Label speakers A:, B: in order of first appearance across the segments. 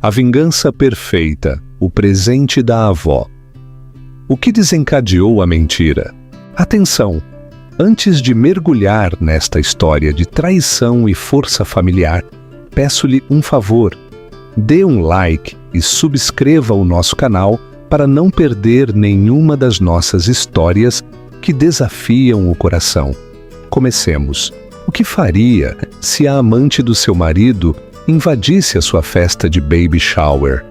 A: A vingança perfeita, o presente da avó. O que desencadeou a mentira? Atenção! Antes de mergulhar nesta história de traição e força familiar, peço-lhe um favor. Dê um like e subscreva o nosso canal para não perder nenhuma das nossas histórias que desafiam o coração. Comecemos. O que faria se a amante do seu marido invadisse a sua festa de baby shower?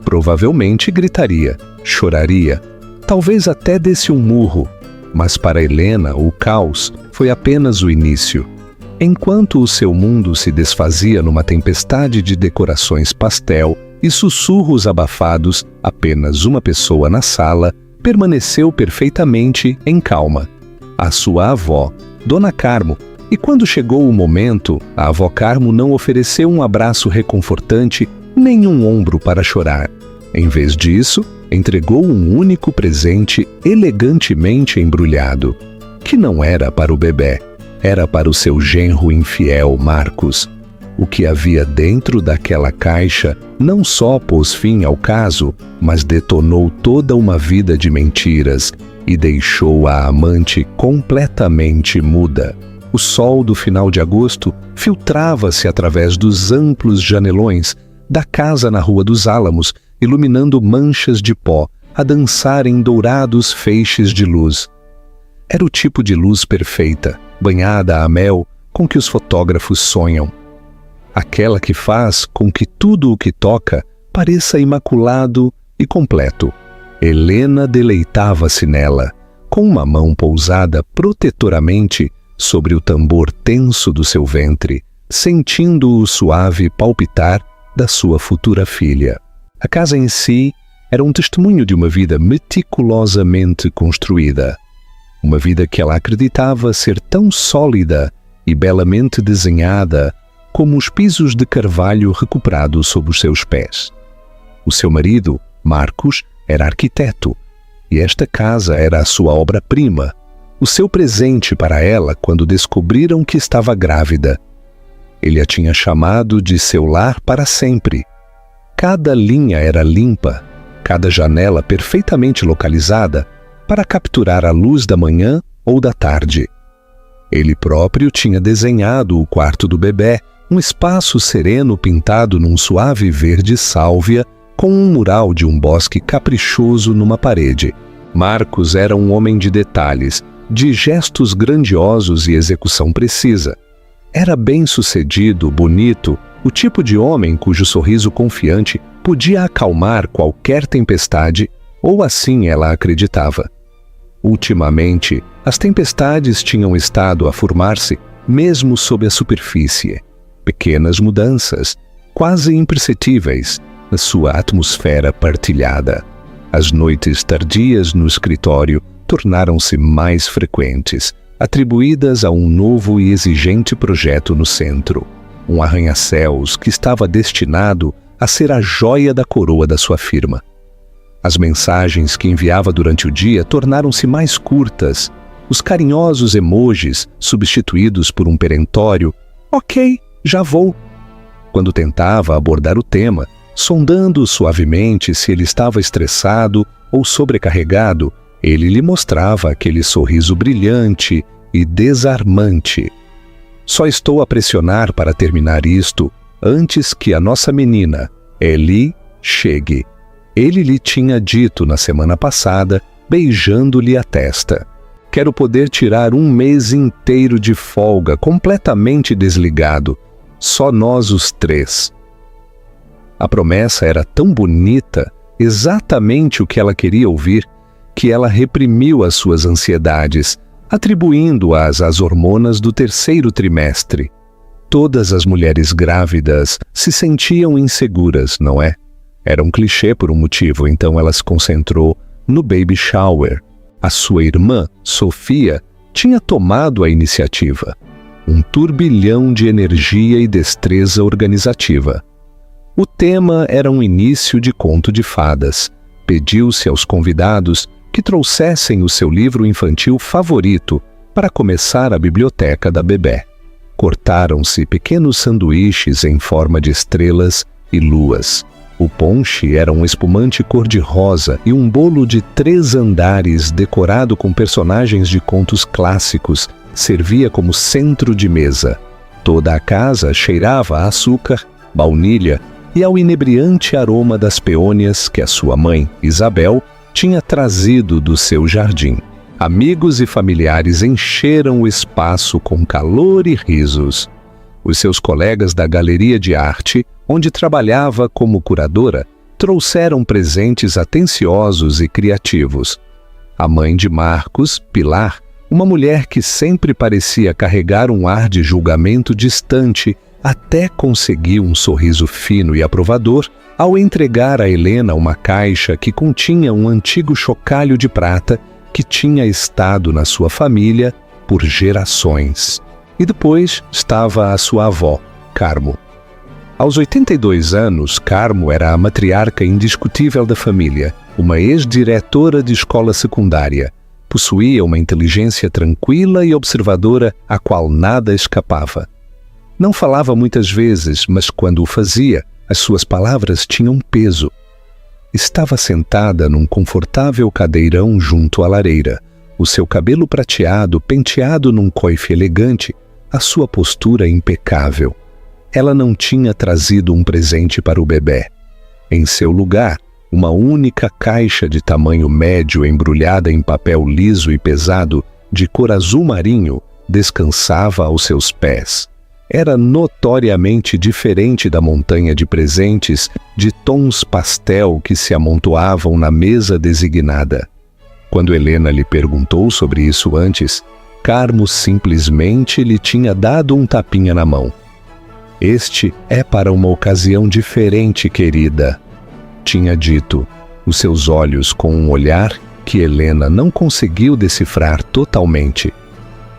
A: Provavelmente gritaria, choraria, talvez até desse um murro. Mas para Helena, o caos foi apenas o início. Enquanto o seu mundo se desfazia numa tempestade de decorações pastel e sussurros abafados, apenas uma pessoa na sala permaneceu perfeitamente em calma. A sua avó, Dona Carmo. E quando chegou o momento, a avó Carmo não ofereceu um abraço reconfortante nem um ombro para chorar. Em vez disso, entregou um único presente elegantemente embrulhado, que não era para o bebê, era para o seu genro infiel Marcos. O que havia dentro daquela caixa não só pôs fim ao caso, mas detonou toda uma vida de mentiras e deixou a amante completamente muda. O sol do final de agosto filtrava-se através dos amplos janelões da casa na Rua dos Álamos, iluminando manchas de pó a dançar em dourados feixes de luz. Era o tipo de luz perfeita, banhada a mel, com que os fotógrafos sonham. Aquela que faz com que tudo o que toca pareça imaculado e completo. Helena deleitava-se nela, com uma mão pousada protetoramente sobre o tambor tenso do seu ventre, sentindo o suave palpitar da sua futura filha. A casa em si era um testemunho de uma vida meticulosamente construída. Uma vida que ela acreditava ser tão sólida e belamente desenhada como os pisos de carvalho recuperados sob os seus pés. O seu marido, Marcos, era arquiteto, e esta casa era a sua obra-prima, o seu presente para ela quando descobriram que estava grávida. Ele a tinha chamado de seu lar para sempre. Cada linha era limpa, cada janela perfeitamente localizada para capturar a luz da manhã ou da tarde. Ele próprio tinha desenhado o quarto do bebê, um espaço sereno pintado num suave verde sálvia com um mural de um bosque caprichoso numa parede. Marcos era um homem de detalhes, de gestos grandiosos e execução precisa. Era bem-sucedido, bonito, o tipo de homem cujo sorriso confiante podia acalmar qualquer tempestade, ou assim ela acreditava. Ultimamente, as tempestades tinham estado a formar-se mesmo sob a superfície. Pequenas mudanças, quase imperceptíveis, na sua atmosfera partilhada. As noites tardias no escritório tornaram-se mais frequentes, atribuídas a um novo e exigente projeto no centro. Um arranha-céus que estava destinado a ser a joia da coroa da sua firma. As mensagens que enviava durante o dia tornaram-se mais curtas, os carinhosos emojis substituídos por um perentório "Ok, já vou". Quando tentava abordar o tema, sondando suavemente se ele estava estressado ou sobrecarregado, ele lhe mostrava aquele sorriso brilhante e desarmante. Só estou a pressionar para terminar isto antes que a nossa menina, Eli, chegue. Ele lhe tinha dito na semana passada, beijando-lhe a testa. Quero poder tirar um mês inteiro de folga, completamente desligado. Só nós os três. A promessa era tão bonita, exatamente o que ela queria ouvir, que ela reprimiu as suas ansiedades, atribuindo-as às hormonas do terceiro trimestre. Todas as mulheres grávidas se sentiam inseguras, não é? Era um clichê por um motivo, então ela se concentrou no baby shower. A sua irmã, Sofia, tinha tomado a iniciativa. Um turbilhão de energia e destreza organizativa. O tema era um início de conto de fadas. Pediu-se aos convidados que trouxessem o seu livro infantil favorito para começar a biblioteca da bebê. Cortaram-se pequenos sanduíches em forma de estrelas e luas. O ponche era um espumante cor-de-rosa e um bolo de 3 andares decorado com personagens de contos clássicos servia como centro de mesa. Toda a casa cheirava a açúcar, baunilha e ao inebriante aroma das peônias que a sua mãe, Isabel, tinha trazido do seu jardim. Amigos e familiares encheram o espaço com calor e risos. Os seus colegas da galeria de arte, onde trabalhava como curadora, trouxeram presentes atenciosos e criativos. A mãe de Marcos, Pilar, uma mulher que sempre parecia carregar um ar de julgamento distante, até conseguiu um sorriso fino e aprovador ao entregar a Helena uma caixa que continha um antigo chocalho de prata que tinha estado na sua família por gerações. E depois estava a sua avó, Carmo. Aos 82 anos, Carmo era a matriarca indiscutível da família, uma ex-diretora de escola secundária. Possuía uma inteligência tranquila e observadora a qual nada escapava. Não falava muitas vezes, mas quando o fazia, as suas palavras tinham peso. Estava sentada num confortável cadeirão junto à lareira, o seu cabelo prateado penteado num coife elegante, a sua postura impecável. Ela não tinha trazido um presente para o bebê. Em seu lugar, uma única caixa de tamanho médio embrulhada em papel liso e pesado, de cor azul marinho, descansava aos seus pés. Era notoriamente diferente da montanha de presentes de tons pastel que se amontoavam na mesa designada. Quando Helena lhe perguntou sobre isso antes, Carmo simplesmente lhe tinha dado um tapinha na mão. "Este é para uma ocasião diferente, querida", tinha dito, os seus olhos com um olhar que Helena não conseguiu decifrar totalmente.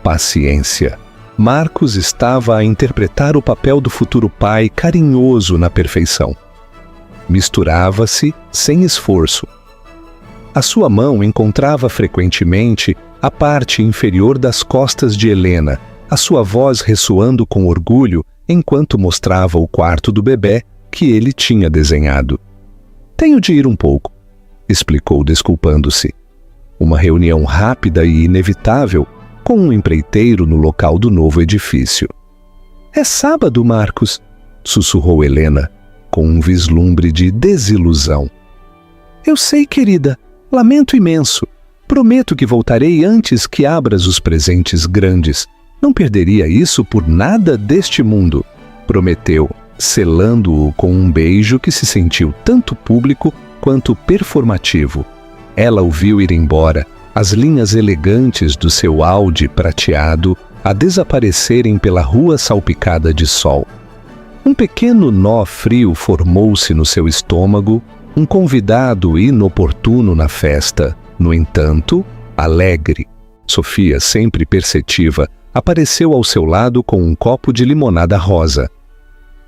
A: Paciência. Marcos estava a interpretar o papel do futuro pai carinhoso na perfeição. Misturava-se sem esforço. A sua mão encontrava frequentemente a parte inferior das costas de Helena, a sua voz ressoando com orgulho enquanto mostrava o quarto do bebê que ele tinha desenhado. "Tenho de ir um pouco", explicou desculpando-se. Uma reunião rápida e inevitável com um empreiteiro no local do novo edifício. "É sábado, Marcos", sussurrou Helena, com um vislumbre de desilusão. "Eu sei, querida. Lamento imenso. Prometo que voltarei antes que abras os presentes grandes. Não perderia isso por nada deste mundo", prometeu, selando-o com um beijo que se sentiu tanto público quanto performativo. Ela o viu ir embora, as linhas elegantes do seu Audi prateado a desaparecerem pela rua salpicada de sol. Um pequeno nó frio formou-se no seu estômago, um convidado inoportuno na festa, no entanto, alegre. Sofia, sempre perceptiva, apareceu ao seu lado com um copo de limonada rosa.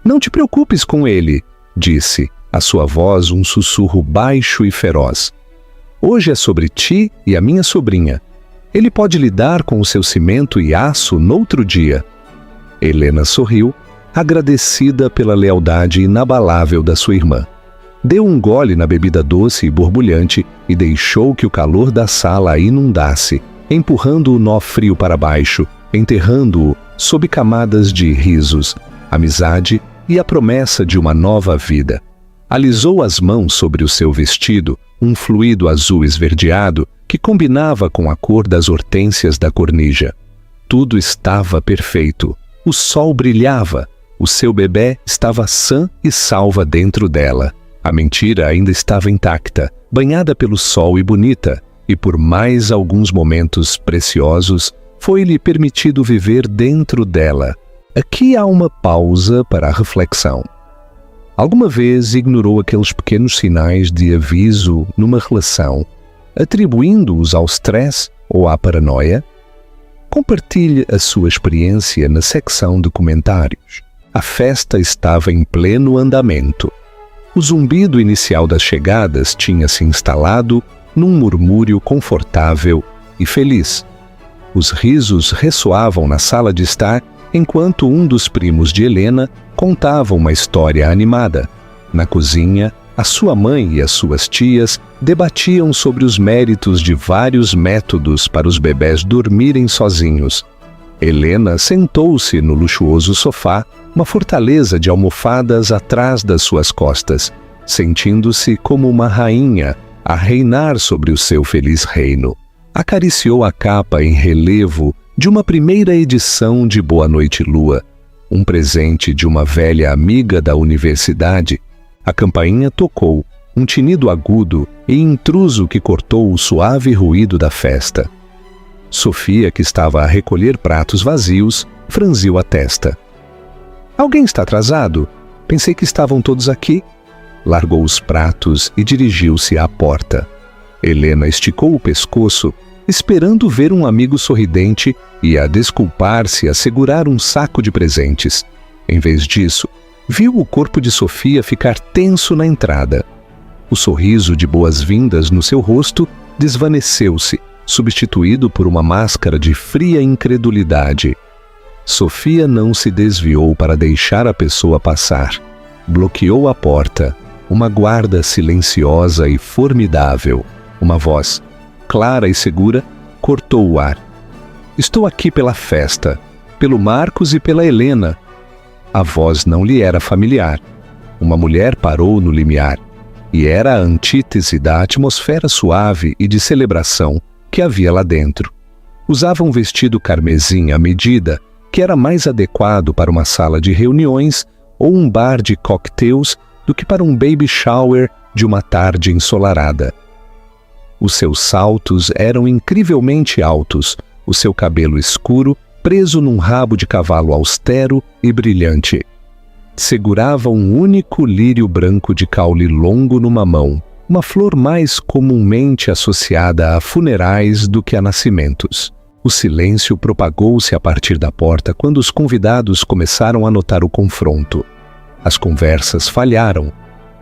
A: "Não te preocupes com ele", disse, a sua voz um sussurro baixo e feroz. "Hoje é sobre ti e a minha sobrinha. Ele pode lidar com o seu cimento e aço noutro dia." Helena sorriu, agradecida pela lealdade inabalável da sua irmã. Deu um gole na bebida doce e borbulhante e deixou que o calor da sala a inundasse, empurrando o nó frio para baixo, enterrando-o sob camadas de risos, amizade e a promessa de uma nova vida. Alisou as mãos sobre o seu vestido, um fluido azul esverdeado que combinava com a cor das hortênsias da cornija. Tudo estava perfeito. O sol brilhava. O seu bebê estava sã e salva dentro dela. A mentira ainda estava intacta, banhada pelo sol e bonita, e por mais alguns momentos preciosos, foi-lhe permitido viver dentro dela. Aqui há uma pausa para a reflexão. Alguma vez ignorou aqueles pequenos sinais de aviso numa relação, atribuindo-os ao stress ou à paranoia? Compartilhe a sua experiência na secção de comentários. A festa estava em pleno andamento. O zumbido inicial das chegadas tinha se instalado num murmúrio confortável e feliz. Os risos ressoavam na sala de estar enquanto um dos primos de Helena contava uma história animada. Na cozinha, A sua mãe e as suas tias debatiam sobre os méritos de vários métodos para os bebés dormirem sozinhos. Helena sentou-se no luxuoso sofá, uma fortaleza de almofadas atrás das suas costas, sentindo-se como uma rainha a reinar sobre o seu feliz reino. Acariciou a capa em relevo de uma primeira edição de Boa Noite Lua, um presente de uma velha amiga da universidade. A campainha tocou, um tinido agudo e intruso que cortou o suave ruído da festa. Sofia, que estava a recolher pratos vazios, franziu a testa. Alguém está atrasado? Pensei que estavam todos aqui. Largou os pratos e dirigiu-se à porta. Helena esticou o pescoço, esperando ver um amigo sorridente e, a desculpar-se, a segurar um saco de presentes. Em vez disso, viu o corpo de Sofia ficar tenso na entrada. O sorriso de boas-vindas no seu rosto desvaneceu-se, substituído por uma máscara de fria incredulidade. Sofia não se desviou para deixar a pessoa passar. Bloqueou a porta, uma guarda silenciosa e formidável. Uma voz, clara e segura, cortou o ar. Estou aqui pela festa, pelo Marcos e pela Helena. A voz não lhe era familiar. Uma mulher parou no limiar, e era a antítese da atmosfera suave e de celebração que havia lá dentro. Usava um vestido carmesim à medida, que era mais adequado para uma sala de reuniões ou um bar de cocktails do que para um baby shower de uma tarde ensolarada. Os seus saltos eram incrivelmente altos, o seu cabelo escuro preso num rabo de cavalo austero e brilhante. Segurava um único lírio branco de caule longo numa mão, uma flor mais comumente associada a funerais do que a nascimentos. O silêncio propagou-se a partir da porta quando os convidados começaram a notar o confronto. As conversas falharam.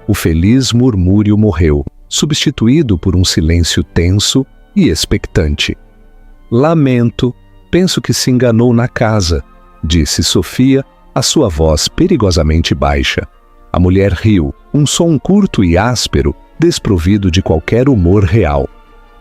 A: O feliz murmúrio morreu, substituído por um silêncio tenso e expectante. Lamento, penso que se enganou na casa, disse Sofia, a sua voz perigosamente baixa. A mulher riu, um som curto e áspero, desprovido de qualquer humor real.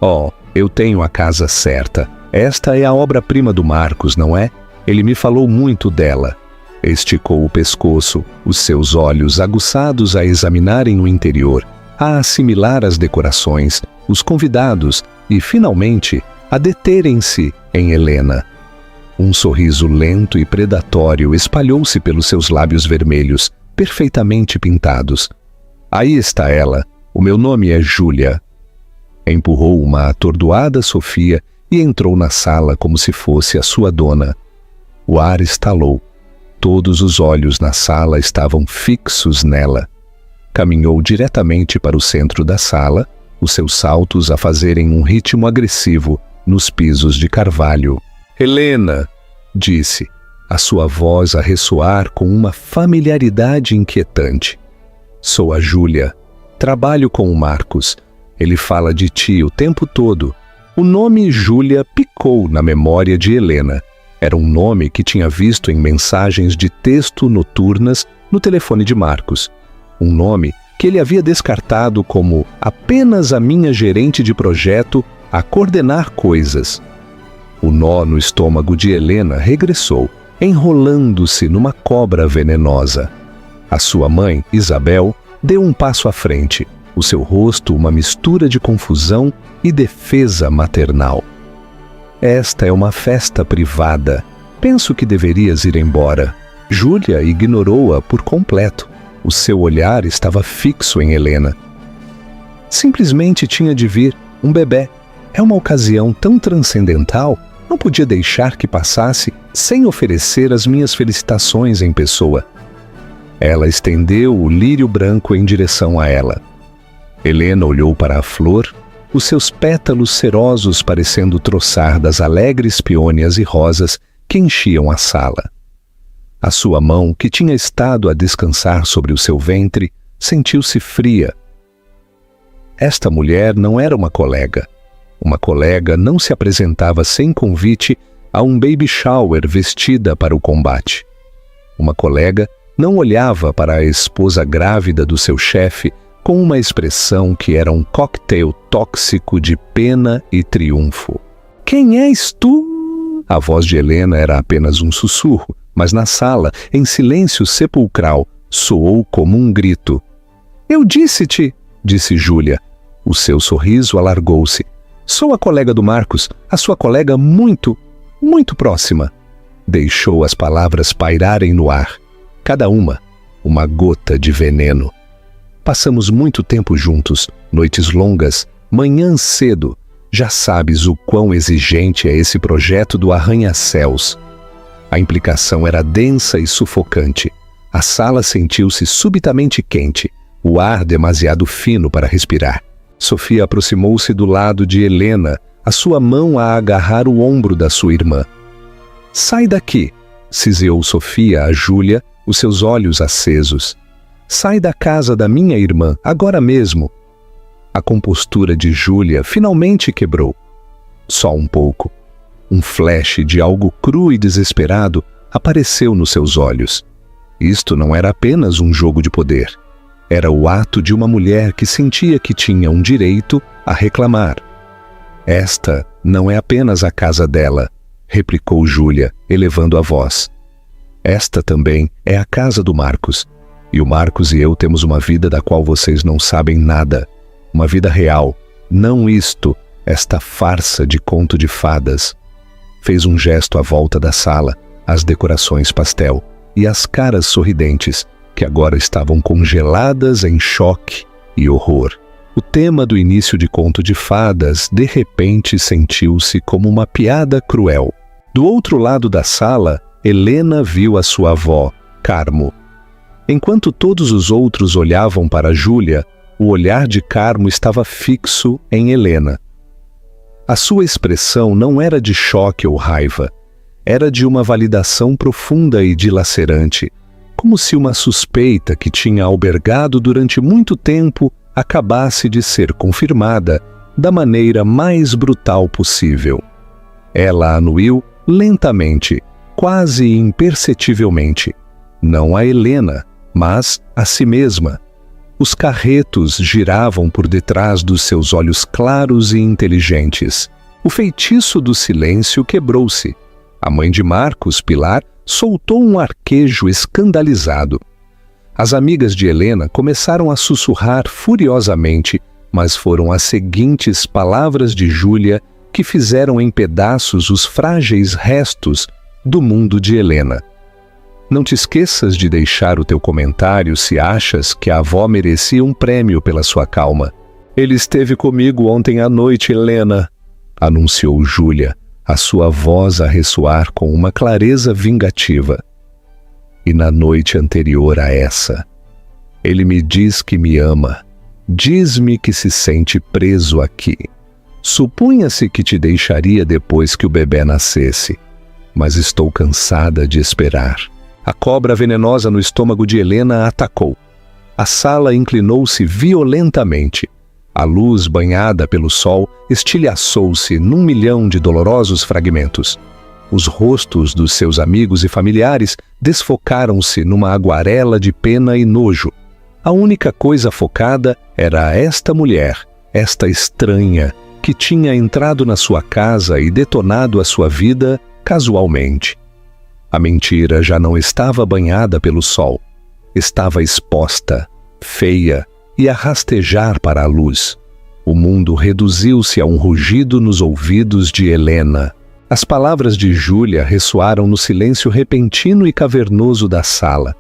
A: Oh, eu tenho a casa certa. Esta é a obra-prima do Marcos, não é? Ele me falou muito dela. Esticou o pescoço, os seus olhos aguçados a examinarem o interior, a assimilar as decorações, os convidados e, finalmente, a deterem-se em Helena. Um sorriso lento e predatório espalhou-se pelos seus lábios vermelhos, perfeitamente pintados. Aí está ela. O meu nome é Júlia. Empurrou uma atordoada Sofia e entrou na sala como se fosse a sua dona. O ar estalou. Todos os olhos na sala estavam fixos nela. Caminhou diretamente para o centro da sala, os seus saltos a fazerem um ritmo agressivo nos pisos de carvalho. Helena, disse, a sua voz a ressoar com uma familiaridade inquietante. Sou a Júlia. Trabalho com o Marcos. Ele fala de ti o tempo todo. O nome Júlia picou na memória de Helena. Era um nome que tinha visto em mensagens de texto noturnas no telefone de Marcos. Um nome que ele havia descartado como apenas a minha gerente de projeto a coordenar coisas. O nó no estômago de Helena regressou, enrolando-se numa cobra venenosa. A sua mãe, Isabel, deu um passo à frente, o seu rosto uma mistura de confusão e defesa maternal. Esta é uma festa privada. Penso que deverias ir embora. Júlia ignorou-a por completo. O seu olhar estava fixo em Helena. Simplesmente tinha de vir, um bebê. É uma ocasião tão transcendental, não podia deixar que passasse sem oferecer as minhas felicitações em pessoa. Ela estendeu o lírio branco em direção a ela. Helena olhou para a flor, os seus pétalos serosos parecendo troçar das alegres peônias e rosas que enchiam a sala. A sua mão, que tinha estado a descansar sobre o seu ventre, sentiu-se fria. Esta mulher não era uma colega. Uma colega não se apresentava sem convite a um baby shower vestida para o combate. Uma colega não olhava para a esposa grávida do seu chefe com uma expressão que era um cocktail tóxico de pena e triunfo. "Quem és tu?" A voz de Helena era apenas um sussurro, mas na sala, em silêncio sepulcral, soou como um grito. "Eu disse-te", disse Júlia. O seu sorriso alargou-se. "Sou a colega do Marcos, a sua colega muito, muito próxima." Deixou as palavras pairarem no ar, cada uma gota de veneno. "Passamos muito tempo juntos, noites longas, manhãs cedo. Já sabes o quão exigente é esse projeto do arranha-céus." A implicação era densa e sufocante. A sala sentiu-se subitamente quente, o ar demasiado fino para respirar. Sofia aproximou-se do lado de Helena, a sua mão a agarrar o ombro da sua irmã. "Sai daqui", siseou Sofia a Júlia, os seus olhos acesos. "Sai da casa da minha irmã, agora mesmo." A compostura de Júlia finalmente quebrou. Só um pouco. Um flash de algo cru e desesperado apareceu nos seus olhos. Isto não era apenas um jogo de poder. Era o ato de uma mulher que sentia que tinha um direito a reclamar. "Esta não é apenas a casa dela", replicou Júlia, elevando a voz. "Esta também é a casa do Marcos. E o Marcos e eu temos uma vida da qual vocês não sabem nada. Uma vida real, não esta farsa de conto de fadas." Fez um gesto à volta da sala, as decorações pastel e as caras sorridentes, que agora estavam congeladas em choque e horror. O tema do início de Conto de Fadas, de repente, sentiu-se como uma piada cruel. Do outro lado da sala, Helena viu a sua avó, Carmo. Enquanto todos os outros olhavam para Júlia, o olhar de Carmo estava fixo em Helena. A sua expressão não era de choque ou raiva, era de uma validação profunda e dilacerante, como se uma suspeita que tinha albergado durante muito tempo acabasse de ser confirmada da maneira mais brutal possível. Ela anuiu lentamente, quase imperceptivelmente, não a Helena, mas a si mesma. Os carretos giravam por detrás dos seus olhos claros e inteligentes. O feitiço do silêncio quebrou-se. A mãe de Marcos, Pilar, soltou um arquejo escandalizado. As amigas de Helena começaram a sussurrar furiosamente, mas foram as seguintes palavras de Júlia que fizeram em pedaços os frágeis restos do mundo de Helena. "Não te esqueças de deixar o teu comentário se achas que a avó merecia um prêmio pela sua calma." "Ele esteve comigo ontem à noite, Helena", anunciou Júlia, a sua voz a ressoar com uma clareza vingativa. "E na noite anterior a essa, ele me diz que me ama, diz-me que se sente preso aqui. Supunha-se que te deixaria depois que o bebê nascesse, mas estou cansada de esperar." A cobra venenosa no estômago de Helena a atacou. A sala inclinou-se violentamente. A luz, banhada pelo sol, estilhaçou-se num milhão de dolorosos fragmentos. Os rostos dos seus amigos e familiares desfocaram-se numa aguarela de pena e nojo. A única coisa focada era esta mulher, esta estranha, que tinha entrado na sua casa e detonado a sua vida casualmente. A mentira já não estava banhada pelo sol. Estava exposta, feia e a rastejar para a luz. O mundo reduziu-se a um rugido nos ouvidos de Helena. As palavras de Júlia ressoaram no silêncio repentino e cavernoso da sala.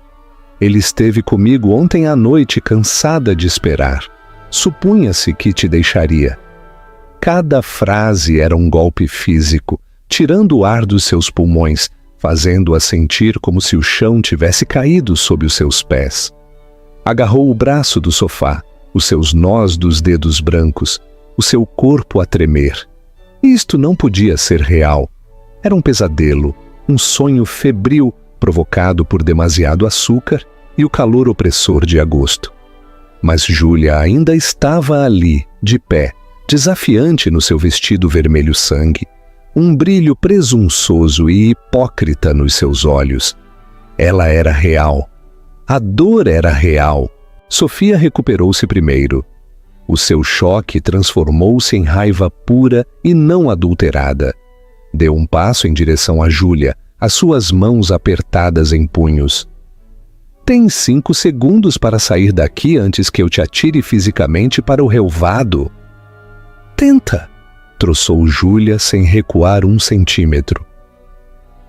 A: "Ele esteve comigo ontem à noite, cansada de esperar. Supunha-se que te deixaria." Cada frase era um golpe físico, tirando o ar dos seus pulmões, fazendo-a sentir como se o chão tivesse caído sob os seus pés. Agarrou o braço do sofá, os seus nós dos dedos brancos, o seu corpo a tremer. Isto não podia ser real. Era um pesadelo, um sonho febril provocado por demasiado açúcar e o calor opressor de agosto. Mas Júlia ainda estava ali, de pé, desafiante no seu vestido vermelho sangue, um brilho presunçoso e hipócrita nos seus olhos. Ela era real. A dor era real. Sofia recuperou-se primeiro. O seu choque transformou-se em raiva pura e não adulterada. Deu um passo em direção a Júlia, as suas mãos apertadas em punhos. Tem 5 segundos para sair daqui antes que eu te atire fisicamente para o relvado. Tenta, troçou Júlia sem recuar 1 centímetro.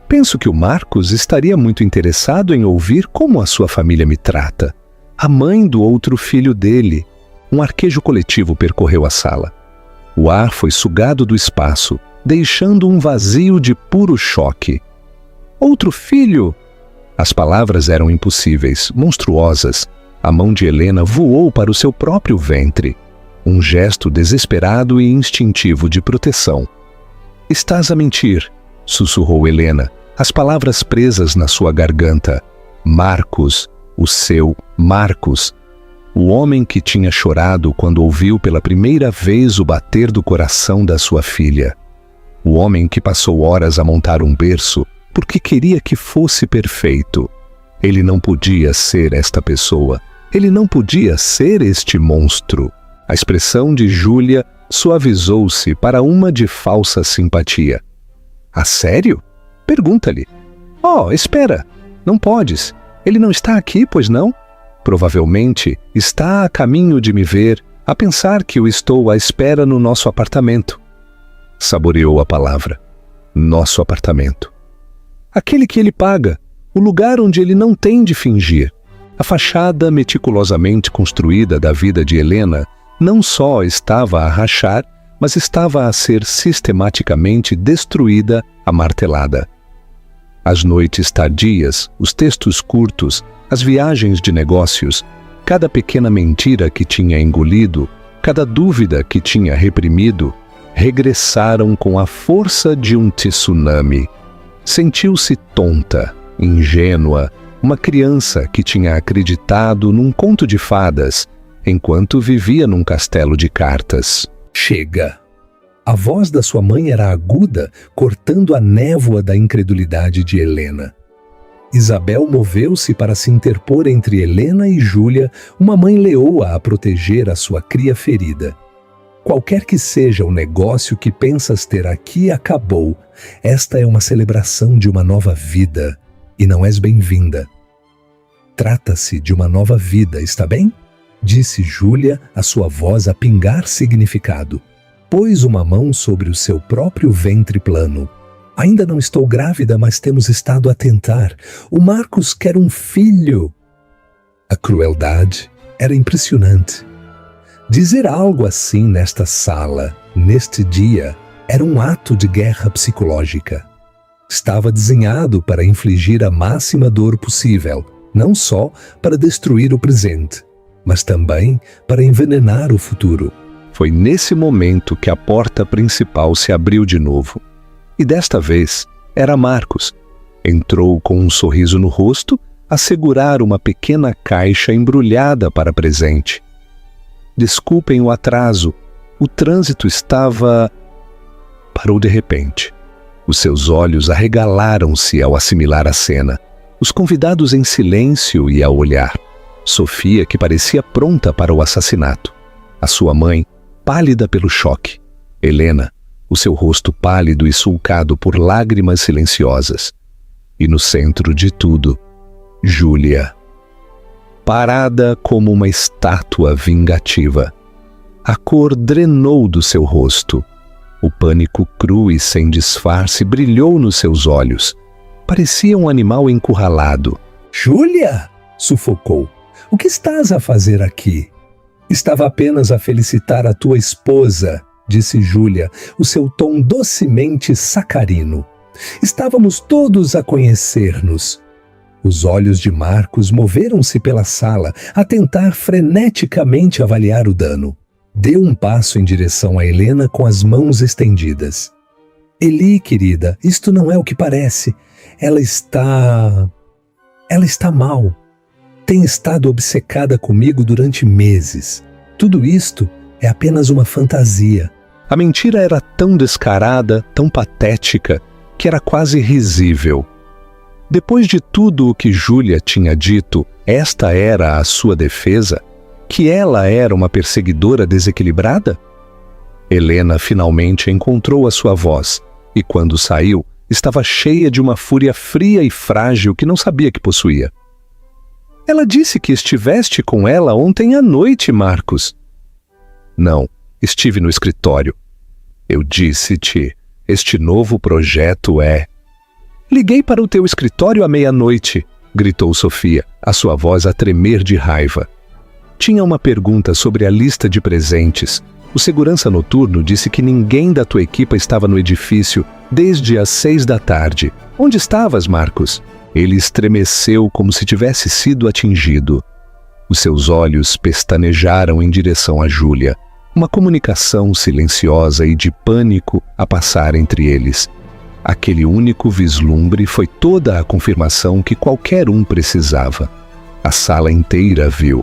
A: Penso que o Marcos estaria muito interessado em ouvir como a sua família me trata. A mãe do outro filho dele. Um arquejo coletivo percorreu a sala. O ar foi sugado do espaço, deixando um vazio de puro choque. Outro filho? As palavras eram impossíveis, monstruosas. A mão de Helena voou para o seu próprio ventre. Um gesto desesperado e instintivo de proteção. Estás a mentir, sussurrou Helena, as palavras presas na sua garganta. Marcos, o seu Marcos. O homem que tinha chorado quando ouviu pela primeira vez o bater do coração da sua filha. O homem que passou horas a montar um berço porque queria que fosse perfeito. Ele não podia ser esta pessoa. Ele não podia ser este monstro. A expressão de Júlia suavizou-se para uma de falsa simpatia. A sério? Pergunta-lhe. Oh, espera. Não podes. Ele não está aqui, pois não? Provavelmente está a caminho de me ver, a pensar que eu estou à espera no nosso apartamento. Saboreou a palavra. Nosso apartamento. Aquele que ele paga, o lugar onde ele não tem de fingir. A fachada meticulosamente construída da vida de Helena não só estava a rachar, mas estava a ser sistematicamente destruída à martelada. As noites tardias, os textos curtos, as viagens de negócios, cada pequena mentira que tinha engolido, cada dúvida que tinha reprimido, regressaram com a força de um tsunami. Sentiu-se tonta, ingênua, uma criança que tinha acreditado num conto de fadas, enquanto vivia num castelo de cartas. Chega! A voz da sua mãe era aguda, cortando a névoa da incredulidade de Helena. Isabel moveu-se para se interpor entre Helena e Júlia, uma mãe leoa a proteger a sua cria ferida. Qualquer que seja o negócio que pensas ter aqui, acabou. Esta é uma celebração de uma nova vida, e não és bem-vinda. Trata-se de uma nova vida, está bem? Disse Júlia, a sua voz a pingar significado. Pôs uma mão sobre o seu próprio ventre plano. Ainda não estou grávida, mas temos estado a tentar. O Marcos quer um filho. A crueldade era impressionante. Dizer algo assim nesta sala, neste dia, era um ato de guerra psicológica. Estava desenhado para infligir a máxima dor possível, não só para destruir o presente, mas também para envenenar o futuro. Foi nesse momento que a porta principal se abriu de novo. E desta vez era Marcos. Entrou com um sorriso no rosto a segurar uma pequena caixa embrulhada para presente. Desculpem o atraso, o trânsito estava... Parou de repente. Os seus olhos arregalaram-se ao assimilar a cena. Os convidados em silêncio e a olhar. Sofia, que parecia pronta para o assassinato. A sua mãe, pálida pelo choque. Helena, o seu rosto pálido e sulcado por lágrimas silenciosas. E no centro de tudo, Júlia. Parada como uma estátua vingativa. A cor drenou do seu rosto. O pânico cru e sem disfarce brilhou nos seus olhos. Parecia um animal encurralado. Júlia! Sufocou. O que estás a fazer aqui? Estava apenas a felicitar a tua esposa, disse Júlia, o seu tom docemente sacarino. Estávamos todos a conhecer-nos. Os olhos de Marcos moveram-se pela sala a tentar freneticamente avaliar o dano. Deu um passo em direção a Helena com as mãos estendidas. Eli, querida, isto não é o que parece. Ela está mal. Tem estado obcecada comigo durante meses. Tudo isto é apenas uma fantasia. A mentira era tão descarada, tão patética, que era quase risível. Depois de tudo o que Júlia tinha dito, esta era a sua defesa? Que ela era uma perseguidora desequilibrada? Helena finalmente encontrou a sua voz, e quando saiu, estava cheia de uma fúria fria e frágil que não sabia que possuía. Ela disse que estiveste com ela ontem à noite, Marcos. Não, estive no escritório. Eu disse-te, este novo projeto é... Liguei para o teu escritório à meia-noite, gritou Sofia, a sua voz a tremer de raiva. Tinha uma pergunta sobre a lista de presentes. O segurança noturno disse que ninguém da tua equipa estava no edifício desde as 6 da tarde. Onde estavas, Marcos? Ele estremeceu como se tivesse sido atingido. Os seus olhos pestanejaram em direção a Júlia. Uma comunicação silenciosa e de pânico a passar entre eles. Aquele único vislumbre foi toda a confirmação que qualquer um precisava. A sala inteira viu.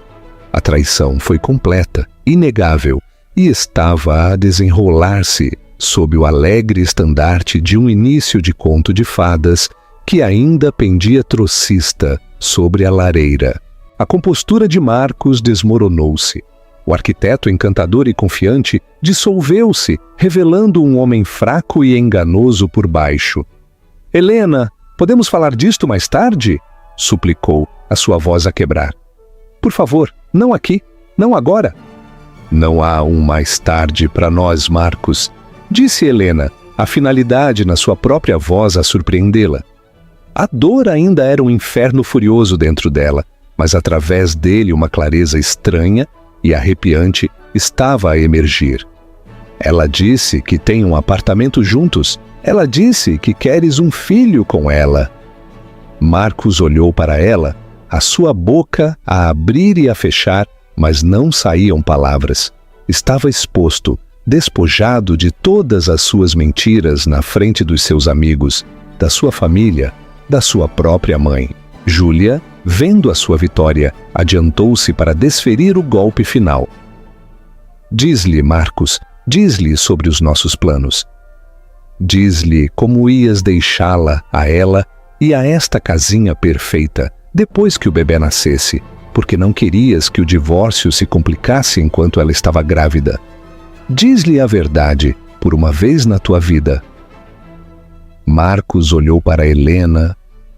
A: A traição foi completa, inegável, e estava a desenrolar-se sob o alegre estandarte de um início de conto de fadas que ainda pendia trocista sobre a lareira. A compostura de Marcos desmoronou-se. O arquiteto encantador e confiante dissolveu-se, revelando um homem fraco e enganoso por baixo. — Helena, podemos falar disto mais tarde? — suplicou, a sua voz a quebrar. — Por favor, não aqui, não agora. — Não há um mais tarde para nós, Marcos, disse Helena, a finalidade na sua própria voz a surpreendê-la. A dor ainda era um inferno furioso dentro dela, mas através dele uma clareza estranha e arrepiante estava a emergir. Ela disse que tem um apartamento juntos. Ela disse que queres um filho com ela. Marcos olhou para ela, a sua boca a abrir e a fechar, mas não saíam palavras. Estava exposto, despojado de todas as suas mentiras na frente dos seus amigos, da sua família, da sua própria mãe. Júlia, vendo a sua vitória, adiantou-se para desferir o golpe final. Diz-lhe, Marcos, diz-lhe sobre os nossos planos. Diz-lhe como ias deixá-la a ela e a esta casinha perfeita, depois que o bebê nascesse, porque não querias que o divórcio se complicasse enquanto ela estava grávida. Diz-lhe a verdade, por uma vez na tua vida. Marcos olhou para Helena,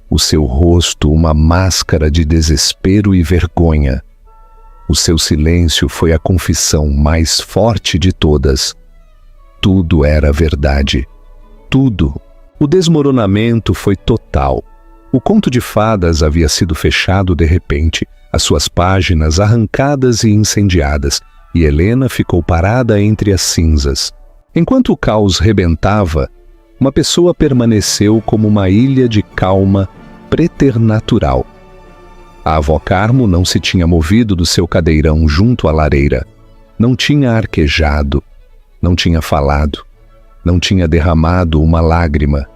A: o seu rosto uma máscara de desespero e vergonha. O seu silêncio foi a confissão mais forte de todas. Tudo era verdade. Tudo. O desmoronamento foi total. O conto de fadas havia sido fechado de repente, as suas páginas arrancadas e incendiadas, e Helena ficou parada entre as cinzas. Enquanto o caos rebentava, uma pessoa permaneceu como uma ilha de calma preternatural. A avó Carmo não se tinha movido do seu cadeirão junto à lareira. Não tinha arquejado, não tinha falado, não tinha derramado uma lágrima.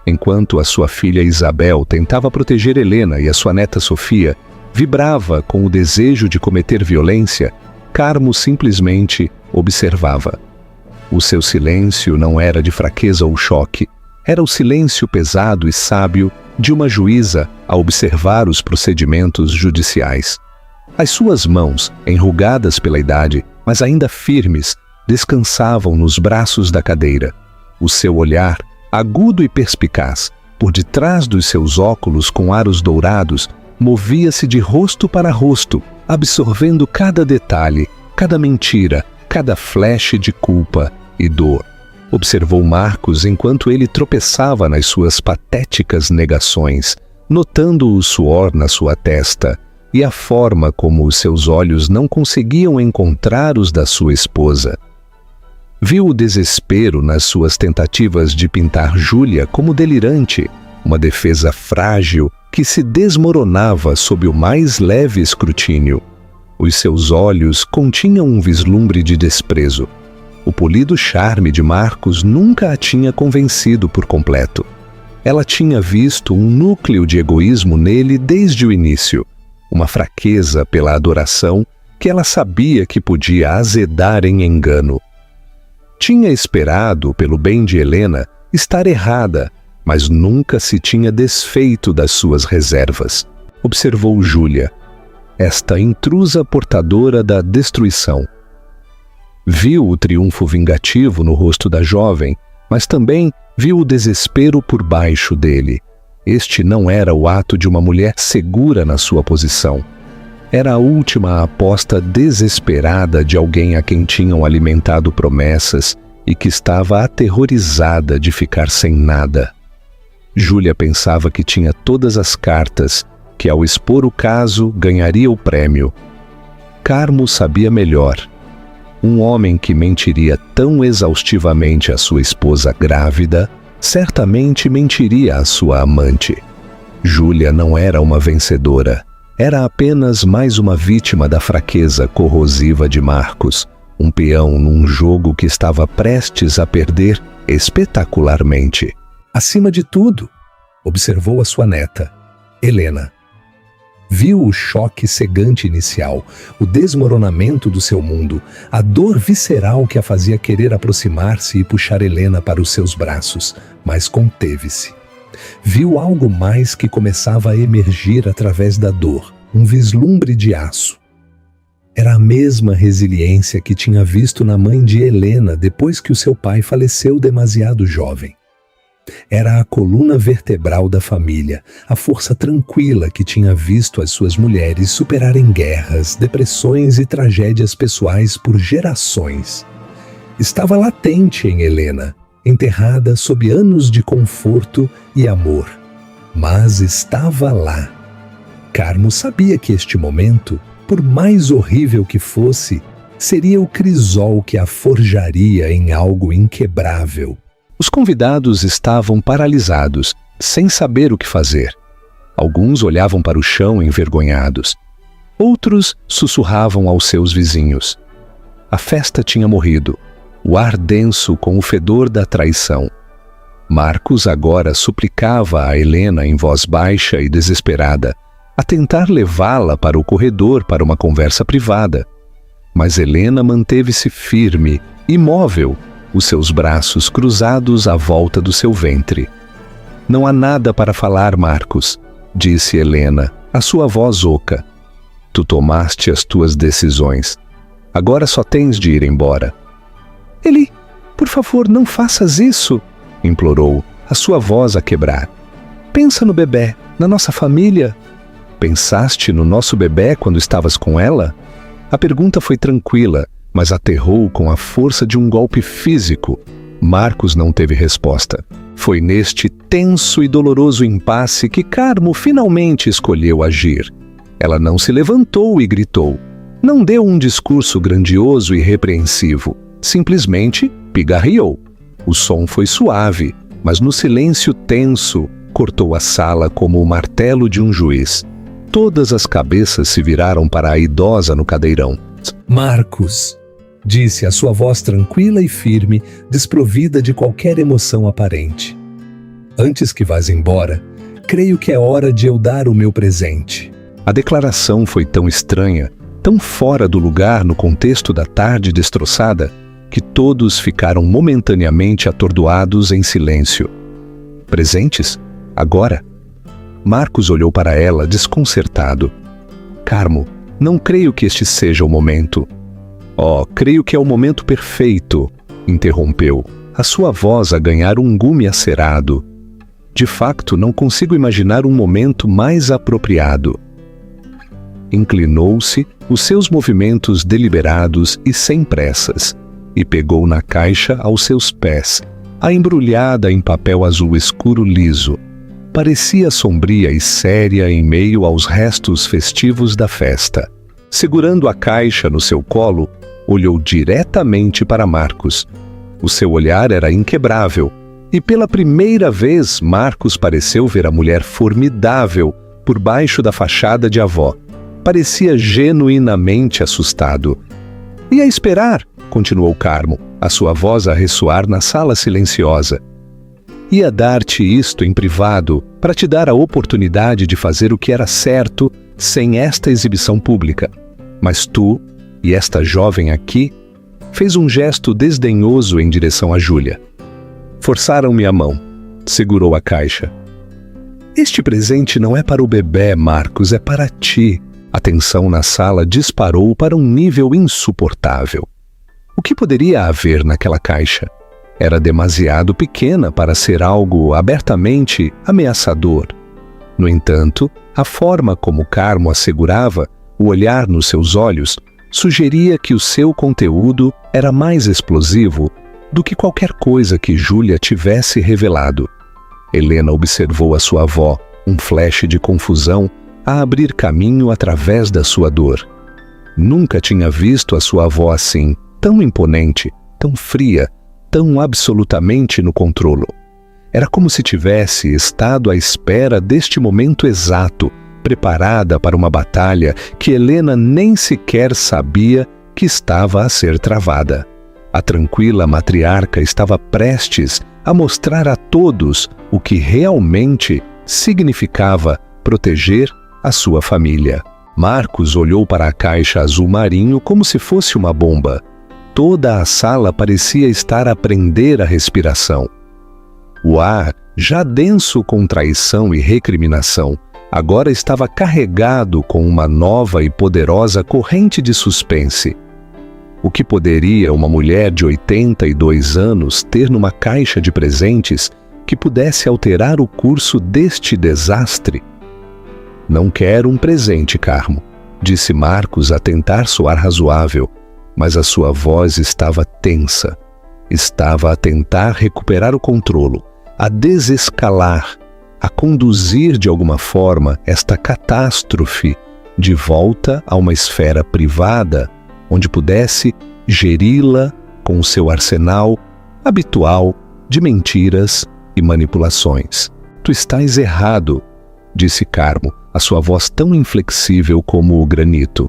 A: Enquanto a sua filha Isabel tentava proteger Helena e a sua neta Sofia vibrava com o desejo de cometer violência, Carmo simplesmente observava. O seu silêncio não era de fraqueza ou choque, era o silêncio pesado e sábio de uma juíza a observar os procedimentos judiciais. As suas mãos, enrugadas pela idade, mas ainda firmes, descansavam nos braços da cadeira. O seu olhar, agudo e perspicaz, por detrás dos seus óculos com aros dourados, movia-se de rosto para rosto, absorvendo cada detalhe, cada mentira, cada flash de culpa e dor. Observou Marcos enquanto ele tropeçava nas suas patéticas negações, notando o suor na sua testa e a forma como os seus olhos não conseguiam encontrar os da sua esposa. Viu o desespero nas suas tentativas de pintar Júlia como delirante, uma defesa frágil que se desmoronava sob o mais leve escrutínio. Os seus olhos continham um vislumbre de desprezo. O polido charme de Marcos nunca a tinha convencido por completo. Ela tinha visto um núcleo de egoísmo nele desde o início, uma fraqueza pela adoração que ela sabia que podia azedar em engano. Tinha esperado, pelo bem de Helena, estar errada, mas nunca se tinha desfeito das suas reservas. Observou Júlia. esta intrusa portadora da destruição. Viu o triunfo vingativo no rosto da jovem, mas também viu o desespero por baixo dele. Este não era o ato de uma mulher segura na sua posição. Era a última aposta desesperada de alguém a quem tinham alimentado promessas e que estava aterrorizada de ficar sem nada. Júlia pensava que tinha todas as cartas, que ao expor o caso ganharia o prêmio. Carmo sabia melhor. Um homem que mentiria tão exaustivamente à sua esposa grávida, certamente mentiria à sua amante. Júlia não era uma vencedora. Era apenas mais uma vítima da fraqueza corrosiva de Marcos, um peão num jogo que estava prestes a perder espetacularmente. Acima de tudo, observou a sua neta, Helena. Viu o choque cegante inicial, o desmoronamento do seu mundo, a dor visceral que a fazia querer aproximar-se e puxar Helena para os seus braços, mas conteve-se. Viu algo mais que começava a emergir através da dor, um vislumbre de aço. Era a mesma resiliência que tinha visto na mãe de Helena depois que o seu pai faleceu demasiado jovem. Era a coluna vertebral da família, a força tranquila que tinha visto as suas mulheres superarem guerras, depressões e tragédias pessoais por gerações. Estava latente em Helena, enterrada sob anos de conforto e amor. Mas estava lá. Carmo sabia que este momento, por mais horrível que fosse, seria o crisol que a forjaria em algo inquebrável. Os convidados estavam paralisados, sem saber o que fazer. Alguns olhavam para o chão envergonhados. Outros sussurravam aos seus vizinhos. A festa tinha morrido, o ar denso com o fedor da traição. Marcos agora suplicava a Helena em voz baixa e desesperada, a tentar levá-la para o corredor para uma conversa privada. Mas Helena manteve-se firme, imóvel, os seus braços cruzados à volta do seu ventre. Não há nada para falar, Marcos, disse Helena, a sua voz oca. Tu tomaste as tuas decisões. Agora só tens de ir embora. Eli, por favor, não faças isso, implorou, a sua voz a quebrar. Pensa no bebê, na nossa família. Pensaste no nosso bebê quando estavas com ela? A pergunta foi tranquila, mas aterrou com a força de um golpe físico. Marcos não teve resposta. Foi neste tenso e doloroso impasse que Carmo finalmente escolheu agir. Ela não se levantou e gritou. Não deu um discurso grandioso e repreensivo. Simplesmente pigarreou. O som foi suave, mas no silêncio tenso, cortou a sala como o martelo de um juiz. Todas as cabeças se viraram para a idosa no cadeirão. Marcos, disse a sua voz tranquila e firme, desprovida de qualquer emoção aparente. Antes que vás embora, creio que é hora de eu dar o meu presente. A declaração foi tão estranha, tão fora do lugar no contexto da tarde destroçada, que todos ficaram momentaneamente atordoados em silêncio. Presentes? Agora? Marcos olhou para ela desconcertado. Carmo, não creio que este seja o momento. Oh, creio que é o momento perfeito, interrompeu, a sua voz a ganhar um gume acerado. De facto, não consigo imaginar um momento mais apropriado. Inclinou-se, os seus movimentos deliberados e sem pressas, e pegou na caixa aos seus pés, a embrulhada em papel azul escuro liso. Parecia sombria e séria em meio aos restos festivos da festa. Segurando a caixa no seu colo, olhou diretamente para Marcos. O seu olhar era inquebrável, e pela primeira vez Marcos pareceu ver a mulher formidável por baixo da fachada de avó. Parecia genuinamente assustado. E a esperar, continuou Carmo, a sua voz a ressoar na sala silenciosa. Ia dar-te isto em privado para te dar a oportunidade de fazer o que era certo sem esta exibição pública. Mas tu, e esta jovem aqui, fez um gesto desdenhoso em direção a Júlia. Forçaram-me a mão. Segurou a caixa. Este presente não é para o bebê, Marcos, é para ti. A tensão na sala disparou para um nível insuportável. O que poderia haver naquela caixa? Era demasiado pequena para ser algo abertamente ameaçador. No entanto, a forma como Carmo assegurava, o olhar nos seus olhos, sugeria que o seu conteúdo era mais explosivo do que qualquer coisa que Júlia tivesse revelado. Helena observou a sua avó, um flash de confusão, a abrir caminho através da sua dor. Nunca tinha visto a sua avó assim, tão imponente, tão fria, tão absolutamente no controle. Era como se tivesse estado à espera deste momento exato, preparada para uma batalha que Helena nem sequer sabia que estava a ser travada. A tranquila matriarca estava prestes a mostrar a todos o que realmente significava proteger a sua família. Marcos olhou para a caixa azul marinho como se fosse uma bomba. Toda a sala parecia estar a prender a respiração. O ar, já denso com traição e recriminação, agora estava carregado com uma nova e poderosa corrente de suspense. O que poderia uma mulher de 82 anos ter numa caixa de presentes que pudesse alterar o curso deste desastre? Não quero um presente, Carmo, disse Marcos a tentar soar razoável, mas a sua voz estava tensa. Estava a tentar recuperar o controle, a desescalar, a conduzir de alguma forma esta catástrofe de volta a uma esfera privada onde pudesse geri-la com o seu arsenal habitual de mentiras e manipulações. Tu estás errado, disse Carmo, a sua voz tão inflexível como o granito.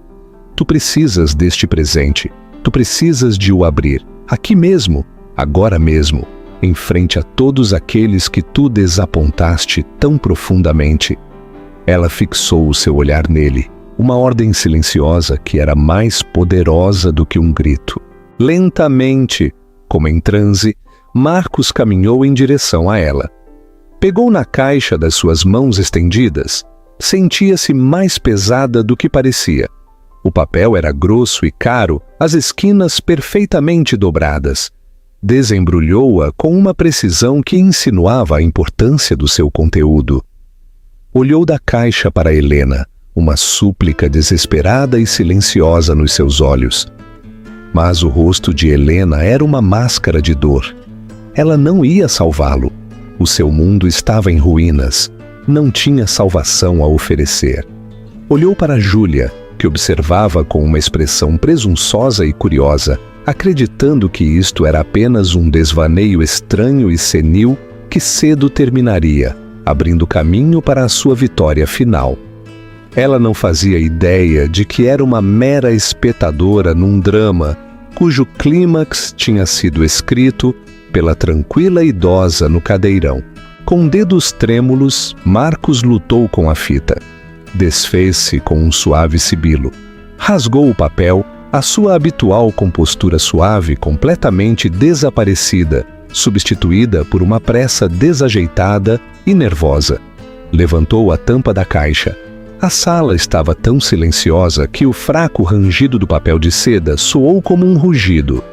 A: Tu precisas deste presente. Tu precisas de o abrir, aqui mesmo, agora mesmo, em frente a todos aqueles que tu desapontaste tão profundamente. Ela fixou o seu olhar nele, uma ordem silenciosa que era mais poderosa do que um grito. Lentamente, como em transe, Marcos caminhou em direção a ela. Pegou na caixa das suas mãos estendidas. Sentia-se mais pesada do que parecia. O papel era grosso e caro, as esquinas perfeitamente dobradas. Desembrulhou-a com uma precisão que insinuava a importância do seu conteúdo. Olhou da caixa para Helena, uma súplica desesperada e silenciosa nos seus olhos. Mas o rosto de Helena era uma máscara de dor. Ela não ia salvá-lo. O seu mundo estava em ruínas. Não tinha salvação a oferecer. Olhou para Júlia, que observava com uma expressão presunçosa e curiosa, acreditando que isto era apenas um desvaneio estranho e senil que cedo terminaria, abrindo caminho para a sua vitória final. Ela não fazia ideia de que era uma mera espectadora num drama cujo clímax tinha sido escrito pela tranquila idosa no cadeirão. Com dedos trêmulos, Marcos lutou com a fita. Desfez-se com um suave sibilo. Rasgou o papel, a sua habitual compostura suave completamente desaparecida, substituída por uma pressa desajeitada e nervosa. Levantou a tampa da caixa. A sala estava tão silenciosa que o fraco rangido do papel de seda soou como um rugido.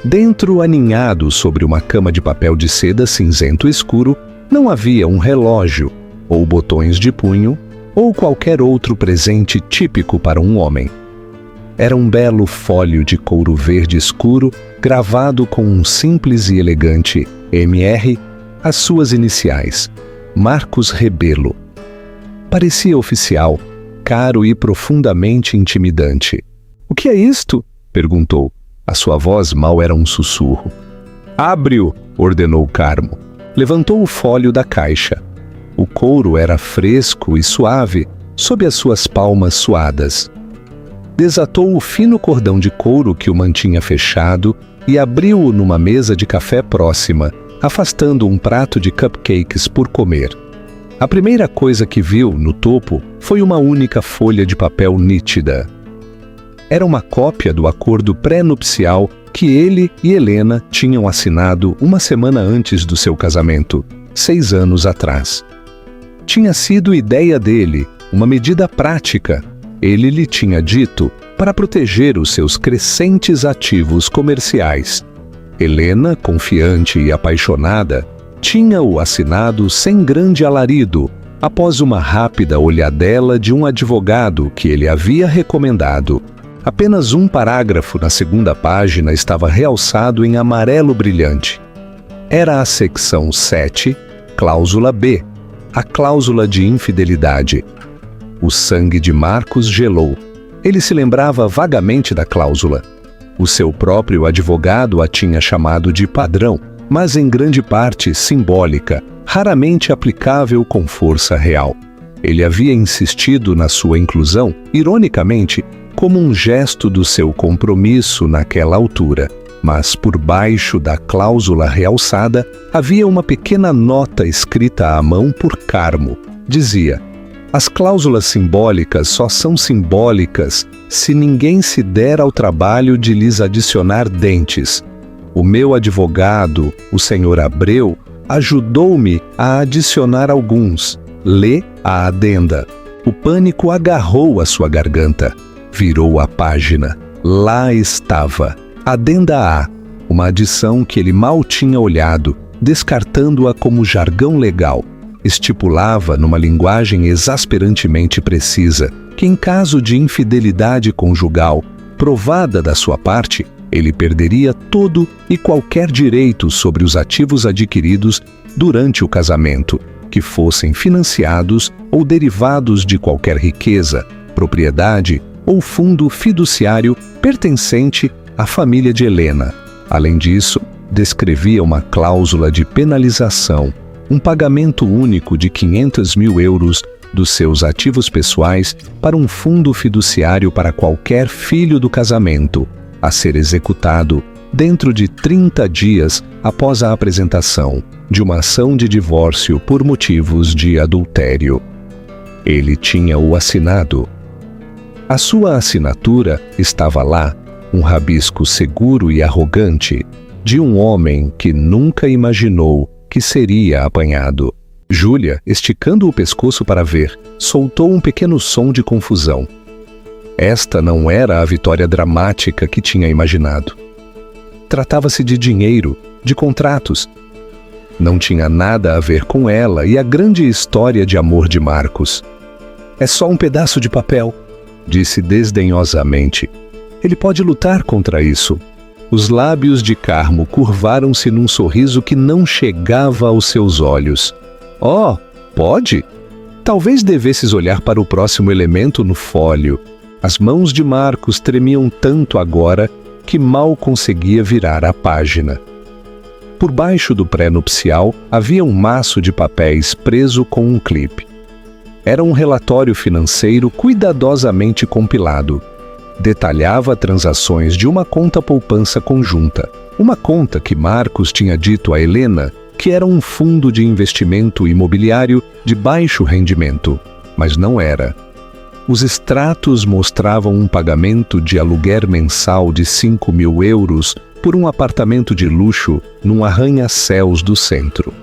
A: Dentro, aninhado sobre uma cama de papel de seda cinzento escuro, não havia um relógio, ou botões de punho, ou qualquer outro presente típico para um homem. Era um belo fólio de couro verde escuro, gravado com um simples e elegante MR, as suas iniciais, Marcos Rebelo. Parecia oficial, caro e profundamente intimidante. "O que é isto?" perguntou. A sua voz mal era um sussurro. "Abre-o!" ordenou Carmo. Levantou o fólio da caixa. O couro era fresco e suave, sob as suas palmas suadas. Desatou o fino cordão de couro que o mantinha fechado e abriu-o numa mesa de café próxima, afastando um prato de cupcakes por comer. A primeira coisa que viu, no topo, foi uma única folha de papel nítida. Era uma cópia do acordo pré-nupcial que ele e Helena tinham assinado uma semana antes do seu casamento, 6 anos atrás. Tinha sido ideia dele, uma medida prática, ele lhe tinha dito para proteger os seus crescentes ativos comerciais. Helena, confiante e apaixonada, tinha-o assinado sem grande alarido, após uma rápida olhadela de um advogado que ele havia recomendado. Apenas um parágrafo na segunda página estava realçado em amarelo brilhante. Era a secção 7, cláusula B, a cláusula de infidelidade. O sangue de Marcos gelou. Ele se lembrava vagamente da cláusula. O seu próprio advogado a tinha chamado de padrão, mas em grande parte simbólica, raramente aplicável com força real. Ele havia insistido na sua inclusão, ironicamente, como um gesto do seu compromisso naquela altura. Mas por baixo da cláusula realçada havia uma pequena nota escrita à mão por Carmo. Dizia: as cláusulas simbólicas só são simbólicas se ninguém se der ao trabalho de lhes adicionar dentes. O meu advogado, o Sr. Abreu, ajudou-me a adicionar alguns. Lê a adenda. O pânico agarrou a sua garganta. Virou a página. Lá estava. Adenda A. Uma adição que ele mal tinha olhado, descartando-a como jargão legal. Estipulava, numa linguagem exasperantemente precisa, que em caso de infidelidade conjugal, provada da sua parte, ele perderia todo e qualquer direito sobre os ativos adquiridos durante o casamento, que fossem financiados ou derivados de qualquer riqueza, propriedade ou fundo fiduciário pertencente à família de Helena. Além disso, descrevia uma cláusula de penalização, um pagamento único de 500 mil euros dos seus ativos pessoais para um fundo fiduciário para qualquer filho do casamento, a ser executado dentro de 30 dias após a apresentação de uma ação de divórcio por motivos de adultério. Ele tinha-o assinado. A sua assinatura estava lá, um rabisco seguro e arrogante de um homem que nunca imaginou que seria apanhado. Júlia, esticando o pescoço para ver, soltou um pequeno som de confusão. Esta não era a vitória dramática que tinha imaginado. Tratava-se de dinheiro, de contratos. Não tinha nada a ver com ela e a grande história de amor de Marcos. É só um pedaço de papel, disse desdenhosamente. Ele pode lutar contra isso. Os lábios de Carmo curvaram-se num sorriso que não chegava aos seus olhos. Oh, pode? Talvez devesses olhar para o próximo elemento no fólio. As mãos de Marcos tremiam tanto agora que mal conseguia virar a página. Por baixo do pré-nupcial havia um maço de papéis preso com um clipe. Era um relatório financeiro cuidadosamente compilado. Detalhava transações de uma conta poupança conjunta. Uma conta que Marcos tinha dito a Helena que era um fundo de investimento imobiliário de baixo rendimento, mas não era. Os extratos mostravam um pagamento de aluguer mensal de 5 mil euros por um apartamento de luxo num arranha-céus do centro.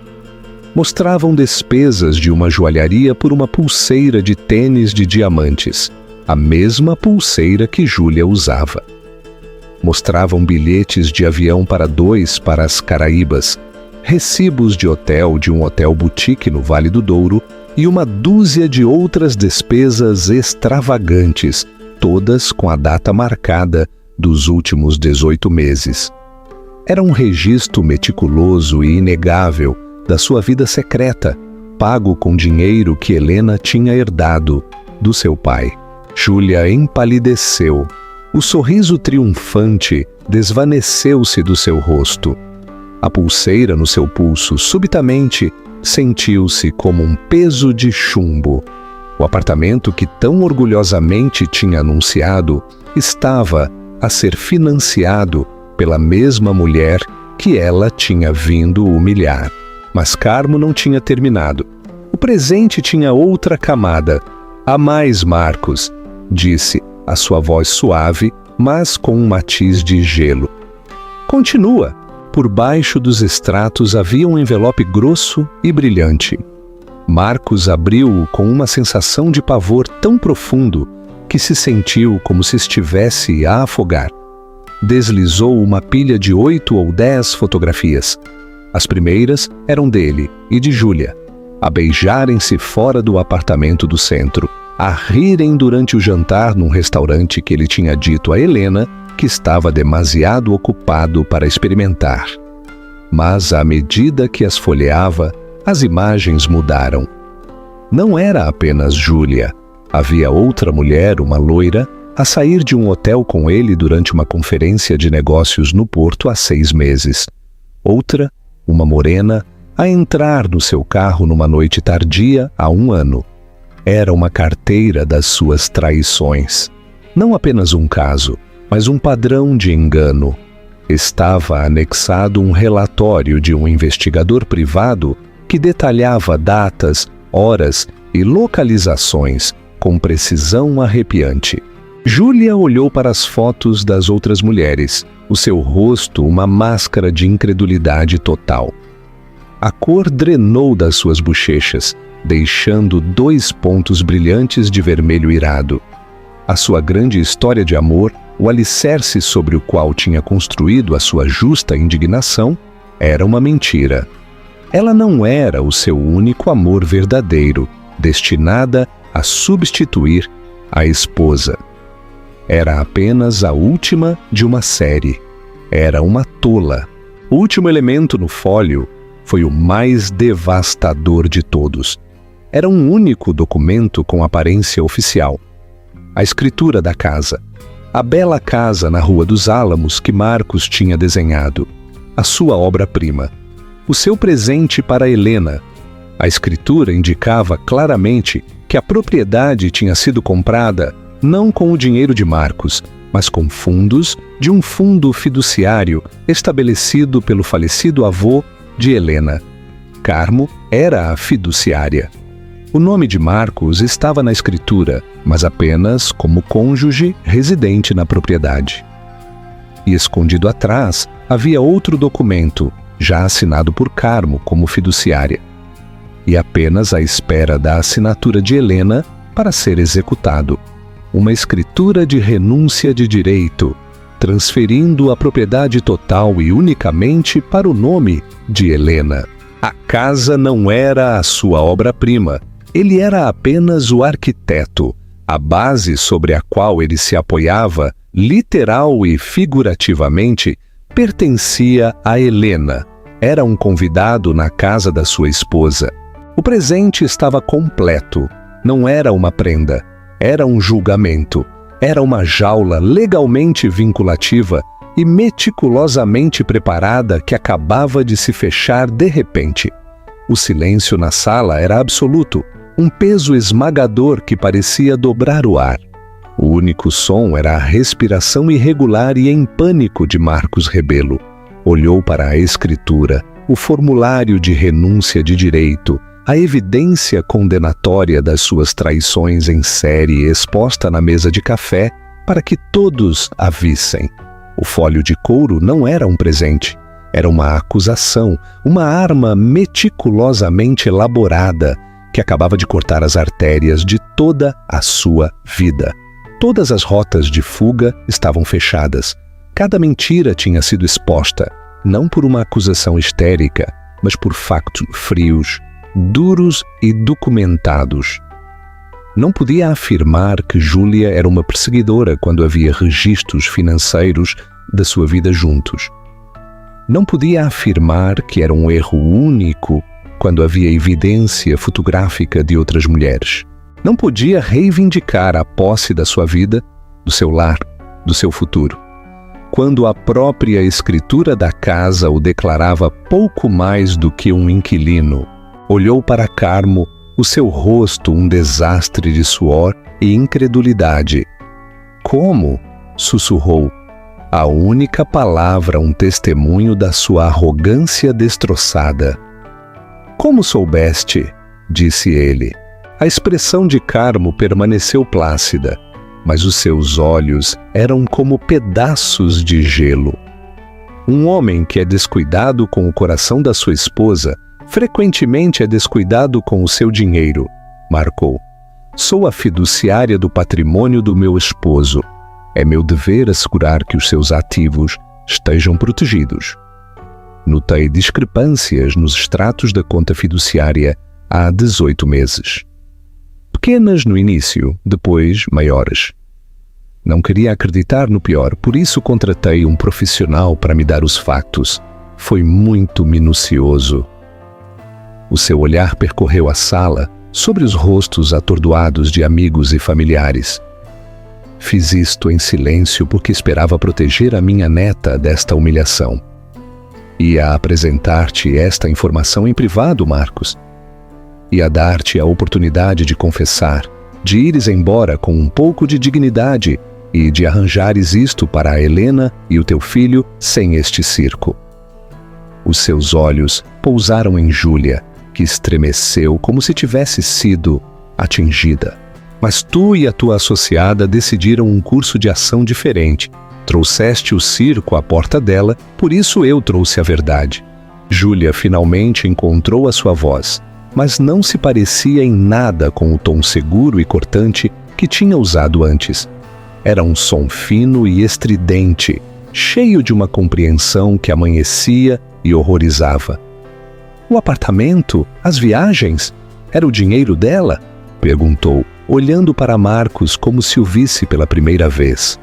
A: Mostravam despesas de uma joalharia por uma pulseira de tênis de diamantes, a mesma pulseira que Júlia usava. Mostravam bilhetes de avião para as Caraíbas, recibos de hotel de um hotel boutique no Vale do Douro e uma dúzia de outras despesas extravagantes, todas com a data marcada dos últimos 18 meses. Era um registro meticuloso e inegável da sua vida secreta, pago com dinheiro que Helena tinha herdado do seu pai. Júlia empalideceu. O sorriso triunfante desvaneceu-se do seu rosto. A pulseira no seu pulso subitamente sentiu-se como um peso de chumbo. O apartamento que tão orgulhosamente tinha anunciado estava a ser financiado pela mesma mulher que ela tinha vindo humilhar. Mas Carmo não tinha terminado. O presente tinha outra camada. Há mais, Marcos, disse, a sua voz suave, mas com um matiz de gelo. Continua. Por baixo dos extratos havia um envelope grosso e brilhante. Marcos abriu-o com uma sensação de pavor tão profundo que se sentiu como se estivesse a afogar. Deslizou uma pilha de 8 ou 10 fotografias. As primeiras eram dele e de Júlia, a beijarem-se fora do apartamento do centro, a rirem durante o jantar num restaurante que ele tinha dito a Helena que estava demasiado ocupado para experimentar. Mas, à medida que as folheava, as imagens mudaram. Não era apenas Júlia. Havia outra mulher, uma loira, a sair de um hotel com ele durante uma conferência de negócios no Porto há 6 meses. Outra, uma morena, a entrar no seu carro numa noite tardia há 1 ano. Era uma carteira das suas traições. Não apenas um caso, mas um padrão de engano. Estava anexado um relatório de um investigador privado que detalhava datas, horas e localizações com precisão arrepiante. Júlia olhou para as fotos das outras mulheres, o seu rosto uma máscara de incredulidade total. A cor drenou das suas bochechas, deixando 2 pontos brilhantes de vermelho irado. A sua grande história de amor, o alicerce sobre o qual tinha construído a sua justa indignação, era uma mentira. Ela não era o seu único amor verdadeiro, destinada a substituir a esposa. Era apenas a última de uma série. Era uma tola. O último elemento no fólio foi o mais devastador de todos. Era um único documento com aparência oficial. A escritura da casa. A bela casa na Rua dos Álamos que Marcos tinha desenhado. A sua obra-prima. O seu presente para Helena. A escritura indicava claramente que a propriedade tinha sido comprada não com o dinheiro de Marcos, mas com fundos de um fundo fiduciário estabelecido pelo falecido avô de Helena. Carmo era a fiduciária. O nome de Marcos estava na escritura, mas apenas como cônjuge residente na propriedade. E escondido atrás havia outro documento, já assinado por Carmo como fiduciária, e apenas à espera da assinatura de Helena para ser executado. Uma escritura de renúncia de direito, transferindo a propriedade total e unicamente para o nome de Helena. A casa não era a sua obra-prima, ele era apenas o arquiteto, a base sobre a qual ele se apoiava, literal e figurativamente, pertencia a Helena. Era um convidado na casa da sua esposa. O presente estava completo. Não era uma prenda, era um julgamento. Era uma jaula legalmente vinculativa e meticulosamente preparada que acabava de se fechar de repente. O silêncio na sala era absoluto, um peso esmagador que parecia dobrar o ar. O único som era a respiração irregular e em pânico de Marcos Rebelo. Olhou para a escritura, o formulário de renúncia de direito, a evidência condenatória das suas traições em série exposta na mesa de café para que todos a vissem. O fólio de couro não era um presente, era uma acusação, uma arma meticulosamente elaborada que acabava de cortar as artérias de toda a sua vida. Todas as rotas de fuga estavam fechadas. Cada mentira tinha sido exposta, não por uma acusação histérica, mas por factos frios, duros e documentados. Não podia afirmar que Júlia era uma perseguidora quando havia registros financeiros da sua vida juntos. Não podia afirmar que era um erro único quando havia evidência fotográfica de outras mulheres. Não podia reivindicar a posse da sua vida, do seu lar, do seu futuro, quando a própria escritura da casa o declarava pouco mais do que um inquilino. Olhou para Carmo, o seu rosto um desastre de suor e incredulidade. Como? Sussurrou. A única palavra um testemunho da sua arrogância destroçada. Como soubeste? Disse ele. A expressão de Carmo permaneceu plácida, mas os seus olhos eram como pedaços de gelo. Um homem que é descuidado com o coração da sua esposa frequentemente é descuidado com o seu dinheiro, marcou. Sou a fiduciária do patrimônio do meu esposo. É meu dever assegurar que os seus ativos estejam protegidos. Notei discrepâncias nos extratos da conta fiduciária há 18 meses. Pequenas no início, depois maiores. Não queria acreditar no pior, por isso contratei um profissional para me dar os factos. Foi muito minucioso. O seu olhar percorreu a sala, sobre os rostos atordoados de amigos e familiares. Fiz isto em silêncio porque esperava proteger a minha neta desta humilhação. Ia apresentar-te esta informação em privado, Marcos. Ia dar-te a oportunidade de confessar, de ires embora com um pouco de dignidade e de arranjares isto para a Helena e o teu filho sem este circo. Os seus olhos pousaram em Júlia, que estremeceu como se tivesse sido atingida. Mas tu e a tua associada decidiram um curso de ação diferente. Trouxeste o circo à porta dela, por isso eu trouxe a verdade. Júlia finalmente encontrou a sua voz, mas não se parecia em nada com o tom seguro e cortante que tinha usado antes. Era um som fino e estridente, cheio de uma compreensão que amanhecia e horrorizava. O apartamento? As viagens? Era o dinheiro dela? Perguntou, olhando para Marcos como se o visse pela primeira vez.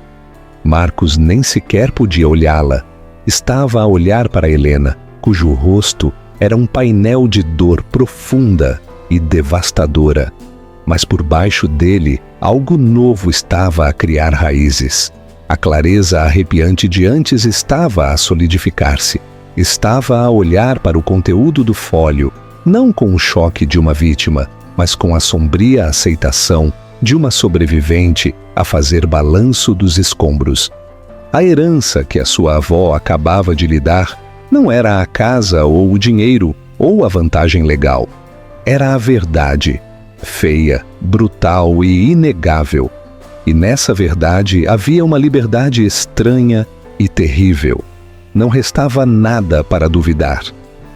A: Marcos nem sequer podia olhá-la. Estava a olhar para Helena, cujo rosto era um painel de dor profunda e devastadora. Mas por baixo dele, algo novo estava a criar raízes. A clareza arrepiante de antes estava a solidificar-se. Estava a olhar para o conteúdo do fólio, não com o choque de uma vítima, mas com a sombria aceitação de uma sobrevivente a fazer balanço dos escombros. A herança que a sua avó acabava de lhe dar não era a casa ou o dinheiro ou a vantagem legal. Era a verdade, feia, brutal e inegável. E nessa verdade havia uma liberdade estranha e terrível. Não restava nada para duvidar,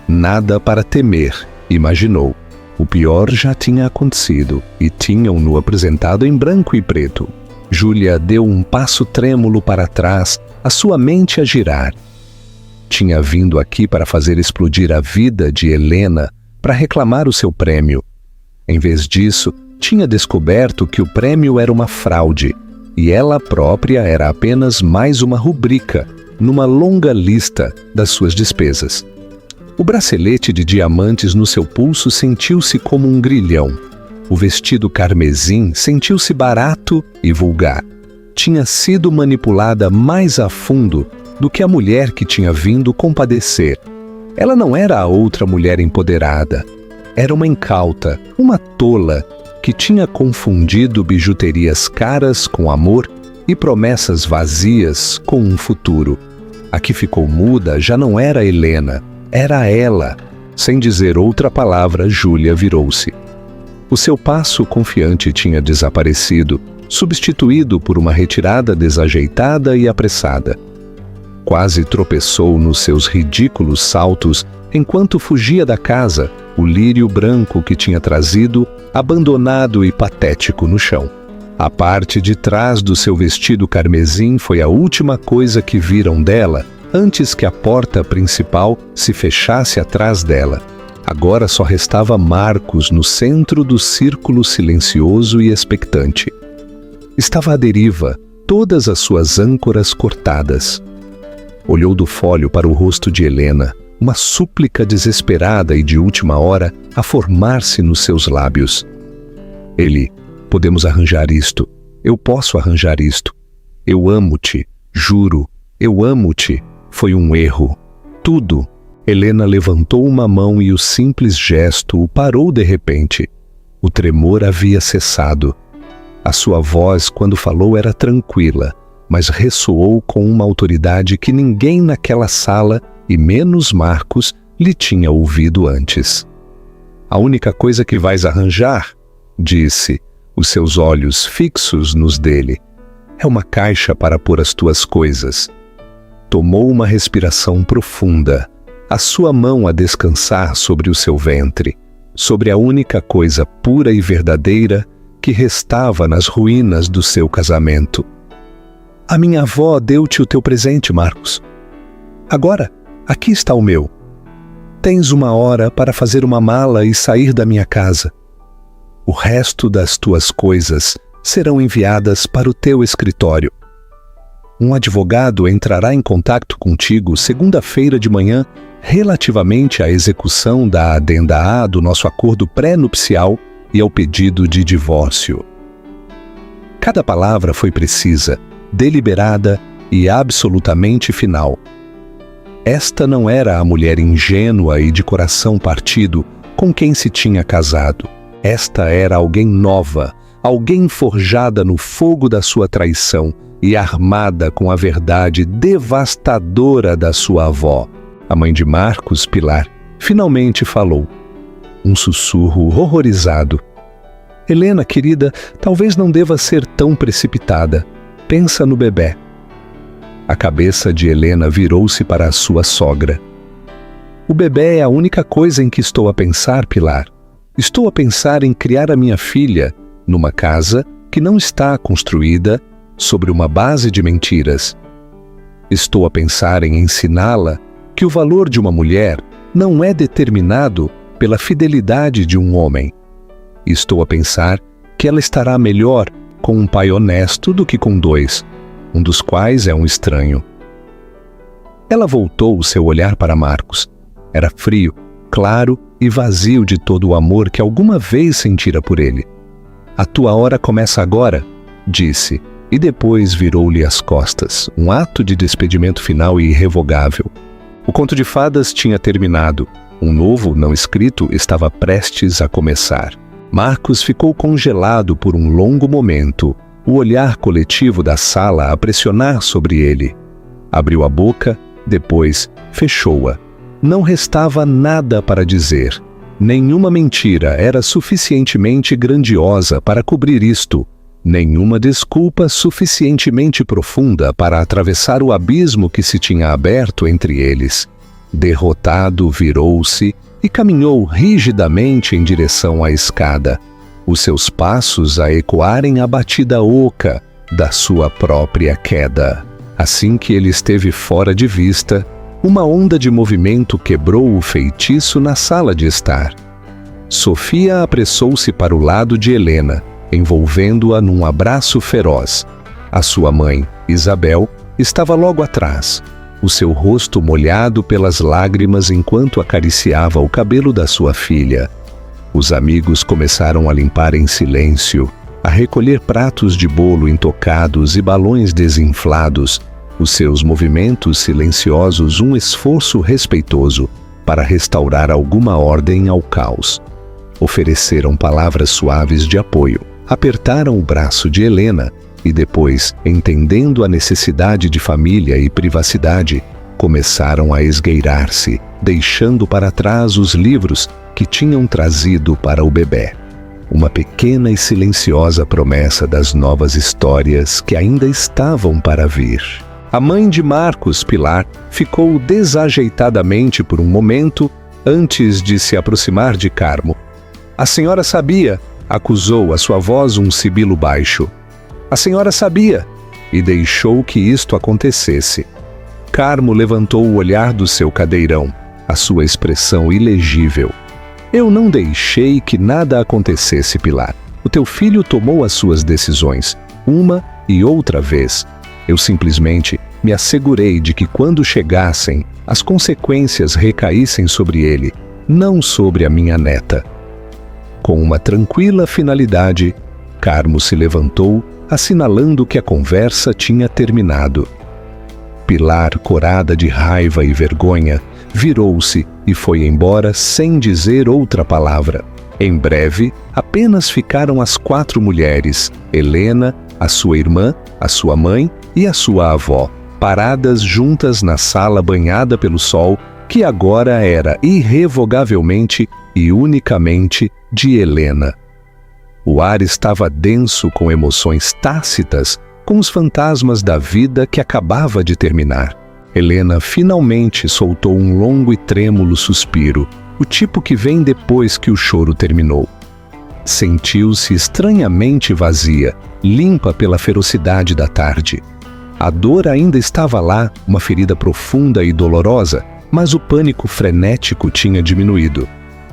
A: nada para temer, imaginou. O pior já tinha acontecido e tinham-no apresentado em branco e preto. Júlia deu um passo trêmulo para trás, a sua mente a girar. Tinha vindo aqui para fazer explodir a vida de Helena, para reclamar o seu prêmio. Em vez disso, tinha descoberto que o prêmio era uma fraude e ela própria era apenas mais uma rubrica numa longa lista das suas despesas. O bracelete de diamantes no seu pulso sentiu-se como um grilhão. O vestido carmesim sentiu-se barato e vulgar. Tinha sido manipulada mais a fundo do que a mulher que tinha vindo compadecer. Ela não era a outra mulher empoderada. Era uma incauta, uma tola, que tinha confundido bijuterias caras com amor e promessas vazias com um futuro. A que ficou muda já não era Helena, era ela. Sem dizer outra palavra, Júlia virou-se. O seu passo confiante tinha desaparecido, substituído por uma retirada desajeitada e apressada. Quase tropeçou nos seus ridículos saltos enquanto fugia da casa, o lírio branco que tinha trazido, abandonado e patético no chão. A parte de trás do seu vestido carmesim foi a última coisa que viram dela antes que a porta principal se fechasse atrás dela. Agora só restava Marcos no centro do círculo silencioso e expectante. Estava à deriva, todas as suas âncoras cortadas. Olhou do fólio para o rosto de Helena, uma súplica desesperada e de última hora a formar-se nos seus lábios. Ele: podemos arranjar isto. Eu posso arranjar isto. Eu amo-te, juro. Eu amo-te. Foi um erro. Tudo. Helena levantou uma mão e o simples gesto o parou de repente. O tremor havia cessado. A sua voz, quando falou, era tranquila, mas ressoou com uma autoridade que ninguém naquela sala, e menos Marcos, lhe tinha ouvido antes. A única coisa que vais arranjar, disse, os seus olhos fixos nos dele, é uma caixa para pôr as tuas coisas. Tomou uma respiração profunda, a sua mão a descansar sobre o seu ventre, sobre a única coisa pura e verdadeira que restava nas ruínas do seu casamento. A minha avó deu-te o teu presente, Marcos. Agora, aqui está o meu. Tens 1 hora para fazer uma mala e sair da minha casa. O resto das tuas coisas serão enviadas para o teu escritório. Um advogado entrará em contato contigo segunda-feira de manhã relativamente à execução da adenda A do nosso acordo pré-nupcial e ao pedido de divórcio. Cada palavra foi precisa, deliberada e absolutamente final. Esta não era a mulher ingênua e de coração partido com quem se tinha casado. Esta era alguém nova, alguém forjada no fogo da sua traição e armada com a verdade devastadora da sua avó. A mãe de Marcos, Pilar, finalmente falou. Um sussurro horrorizado. Helena, querida, talvez não deva ser tão precipitada. Pensa no bebê. A cabeça de Helena virou-se para a sua sogra. O bebê é a única coisa em que estou a pensar, Pilar. Estou a pensar em criar a minha filha numa casa que não está construída sobre uma base de mentiras. Estou a pensar em ensiná-la que o valor de uma mulher não é determinado pela fidelidade de um homem. Estou a pensar que ela estará melhor com um pai honesto do que com 2, um dos quais é um estranho. Ela voltou o seu olhar para Marcos. Era frio, claro e vazio de todo o amor que alguma vez sentira por ele. A tua hora começa agora, disse, e depois virou-lhe as costas, um ato de despedimento final e irrevogável. O conto de fadas tinha terminado. Um novo, não escrito, estava prestes a começar. Marcos ficou congelado por um longo momento, o olhar coletivo da sala a pressionar sobre ele. Abriu a boca, depois fechou-a. Não restava nada para dizer. Nenhuma mentira era suficientemente grandiosa para cobrir isto. Nenhuma desculpa suficientemente profunda para atravessar o abismo que se tinha aberto entre eles. Derrotado, virou-se e caminhou rigidamente em direção à escada, os seus passos a ecoarem a batida oca da sua própria queda. Assim que ele esteve fora de vista, uma onda de movimento quebrou o feitiço na sala de estar. Sofia apressou-se para o lado de Helena, envolvendo-a num abraço feroz. A sua mãe, Isabel, estava logo atrás, o seu rosto molhado pelas lágrimas enquanto acariciava o cabelo da sua filha. Os amigos começaram a limpar em silêncio, a recolher pratos de bolo intocados e balões desinflados, os seus movimentos silenciosos um esforço respeitoso para restaurar alguma ordem ao caos. Ofereceram palavras suaves de apoio, apertaram o braço de Helena e depois, entendendo a necessidade de família e privacidade, começaram a esgueirar-se, deixando para trás os livros que tinham trazido para o bebê. Uma pequena e silenciosa promessa das novas histórias que ainda estavam para vir. A mãe de Marcos, Pilar, ficou desajeitadamente por um momento antes de se aproximar de Carmo. A senhora sabia, acusou a sua voz um sibilo baixo. A senhora sabia, e deixou que isto acontecesse. Carmo levantou o olhar do seu cadeirão, a sua expressão ilegível. Eu não deixei que nada acontecesse, Pilar. O teu filho tomou as suas decisões, uma e outra vez. Eu simplesmente me assegurei de que quando chegassem, as consequências recaíssem sobre ele, não sobre a minha neta. Com uma tranquila finalidade, Carmo se levantou, assinalando que a conversa tinha terminado. Pilar, corada de raiva e vergonha, virou-se e foi embora sem dizer outra palavra. Em breve, apenas ficaram as 4 mulheres, Helena, a sua irmã, a sua mãe e a sua avó, paradas juntas na sala banhada pelo sol, que agora era irrevogavelmente e unicamente de Helena. O ar estava denso com emoções tácitas, com os fantasmas da vida que acabava de terminar. Helena finalmente soltou um longo e trêmulo suspiro, o tipo que vem depois que o choro terminou. Sentiu-se estranhamente vazia, limpa pela ferocidade da tarde. A dor ainda estava lá, uma ferida profunda e dolorosa, mas o pânico frenético tinha diminuído.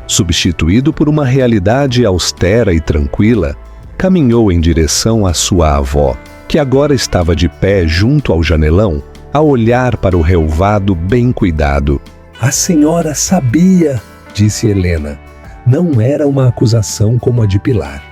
A: Substituído por uma realidade austera e tranquila, caminhou em direção à sua avó, que agora estava de pé junto ao janelão, a olhar para o relvado bem cuidado.
B: A senhora sabia, disse Helena. Não era uma acusação como a de Pilar.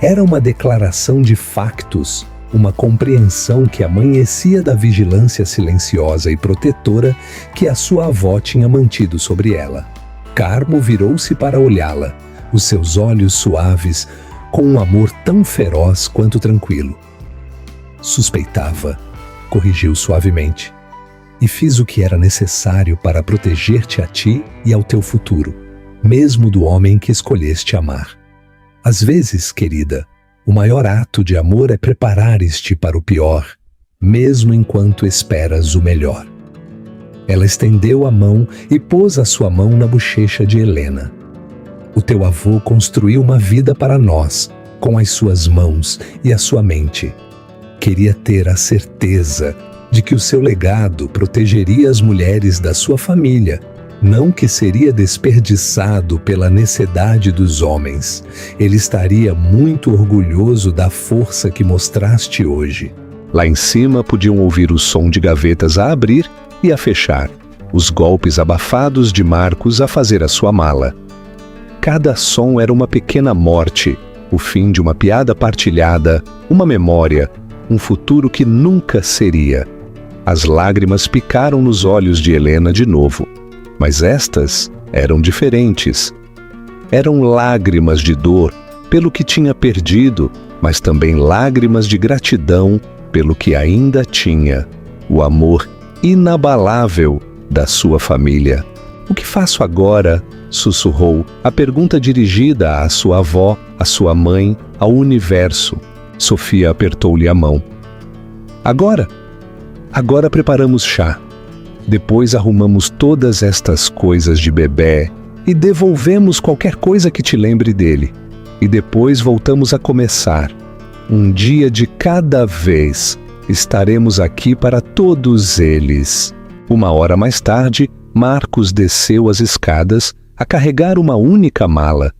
B: Era uma declaração de factos, uma compreensão que amanhecia da vigilância silenciosa e protetora que a sua avó tinha mantido sobre ela. Carmo virou-se para olhá-la, os seus olhos suaves, com um amor tão feroz quanto tranquilo. Suspeitava, corrigiu suavemente, e fiz o que era necessário para proteger-te a ti e ao teu futuro, mesmo do homem que escolheste amar. Às vezes, querida, o maior ato de amor é preparar-te para o pior, mesmo enquanto esperas o melhor. Ela estendeu a mão e pôs a sua mão na bochecha de Helena. O teu avô construiu uma vida para nós, com as suas mãos e a sua mente. Queria ter a certeza de que o seu legado protegeria as mulheres da sua família, não que seria desperdiçado pela necessidade dos homens. Ele estaria muito orgulhoso da força que mostraste hoje.
A: Lá em cima podiam ouvir o som de gavetas a abrir e a fechar, os golpes abafados de Marcos a fazer a sua mala. Cada som era uma pequena morte, o fim de uma piada partilhada, uma memória, um futuro que nunca seria. As lágrimas picaram nos olhos de Helena de novo, mas estas eram diferentes. Eram lágrimas de dor pelo que tinha perdido, mas também lágrimas de gratidão pelo que ainda tinha, o amor inabalável da sua família. O que faço agora? Sussurrou, a pergunta dirigida à sua avó, à sua mãe, ao universo. Sofia apertou-lhe a mão. Agora preparamos chá. Depois arrumamos todas estas coisas de bebê e devolvemos qualquer coisa que te lembre dele. E depois voltamos a começar. Um dia de cada vez. Estaremos aqui para todos eles. 1 hora mais tarde, Marcos desceu as escadas a carregar uma única mala.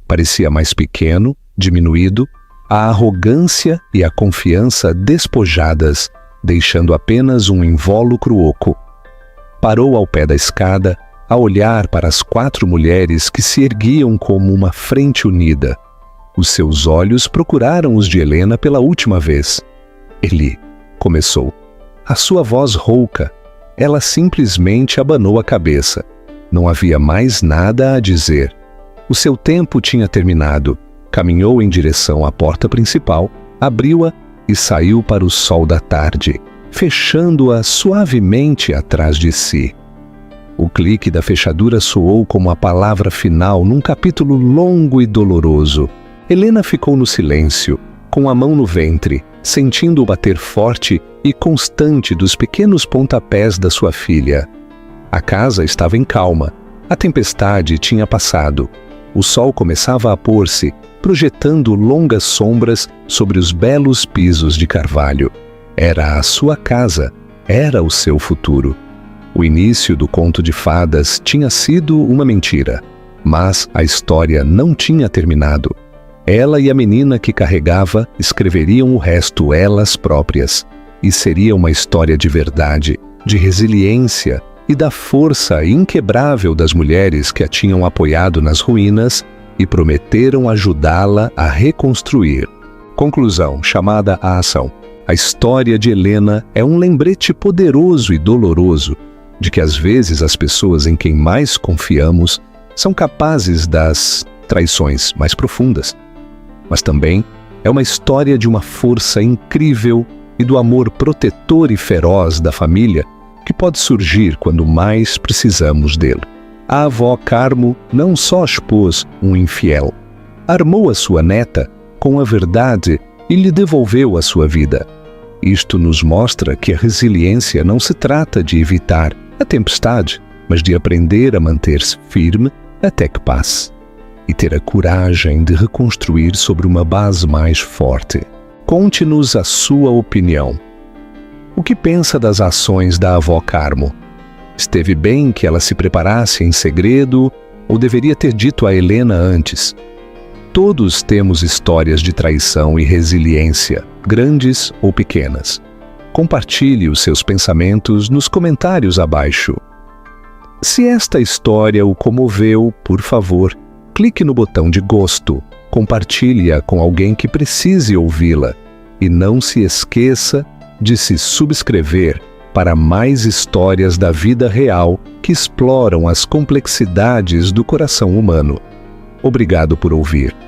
A: Parecia mais pequeno, diminuído, a arrogância e a confiança despojadas, deixando apenas um invólucro oco. Parou ao pé da escada, a olhar para as 4 mulheres que se erguiam como uma frente unida. Os seus olhos procuraram os de Helena pela última vez. Eli, começou. A sua voz rouca. Ela simplesmente abanou a cabeça. Não havia mais nada a dizer. O seu tempo tinha terminado. Caminhou em direção à porta principal, abriu-a e saiu para o sol da tarde, fechando-a suavemente atrás de si. O clique da fechadura soou como a palavra final num capítulo longo e doloroso. Helena ficou no silêncio, com a mão no ventre, sentindo o bater forte e constante dos pequenos pontapés da sua filha. A casa estava em calma. A tempestade tinha passado. O sol começava a pôr-se, projetando longas sombras sobre os belos pisos de carvalho. Era a sua casa, era o seu futuro. O início do conto de fadas tinha sido uma mentira, mas a história não tinha terminado. Ela e a menina que carregava escreveriam o resto elas próprias, e seria uma história de verdade, de resiliência e da força inquebrável das mulheres que a tinham apoiado nas ruínas e prometeram ajudá-la a reconstruir. Conclusão chamada à ação. A história de Helena é um lembrete poderoso e doloroso de que às vezes as pessoas em quem mais confiamos são capazes das traições mais profundas. Mas também é uma história de uma força incrível e do amor protetor e feroz da família que pode surgir quando mais precisamos dele. A avó Carmo não só expôs um infiel, armou a sua neta com a verdade e lhe devolveu a sua vida. Isto nos mostra que a resiliência não se trata de evitar a tempestade, mas de aprender a manter-se firme até que passe. e ter a coragem de reconstruir sobre uma base mais forte. Conte-nos a sua opinião. O que pensa das ações da avó Carmo? Esteve bem que ela se preparasse em segredo ou deveria ter dito a Helena antes? Todos temos histórias de traição e resiliência, grandes ou pequenas. Compartilhe os seus pensamentos nos comentários abaixo. Se esta história o comoveu, por favor, clique no botão de gosto, compartilhe-a com alguém que precise ouvi-la e não se esqueça de se subscrever para mais histórias da vida real que exploram as complexidades do coração humano. Obrigado por ouvir.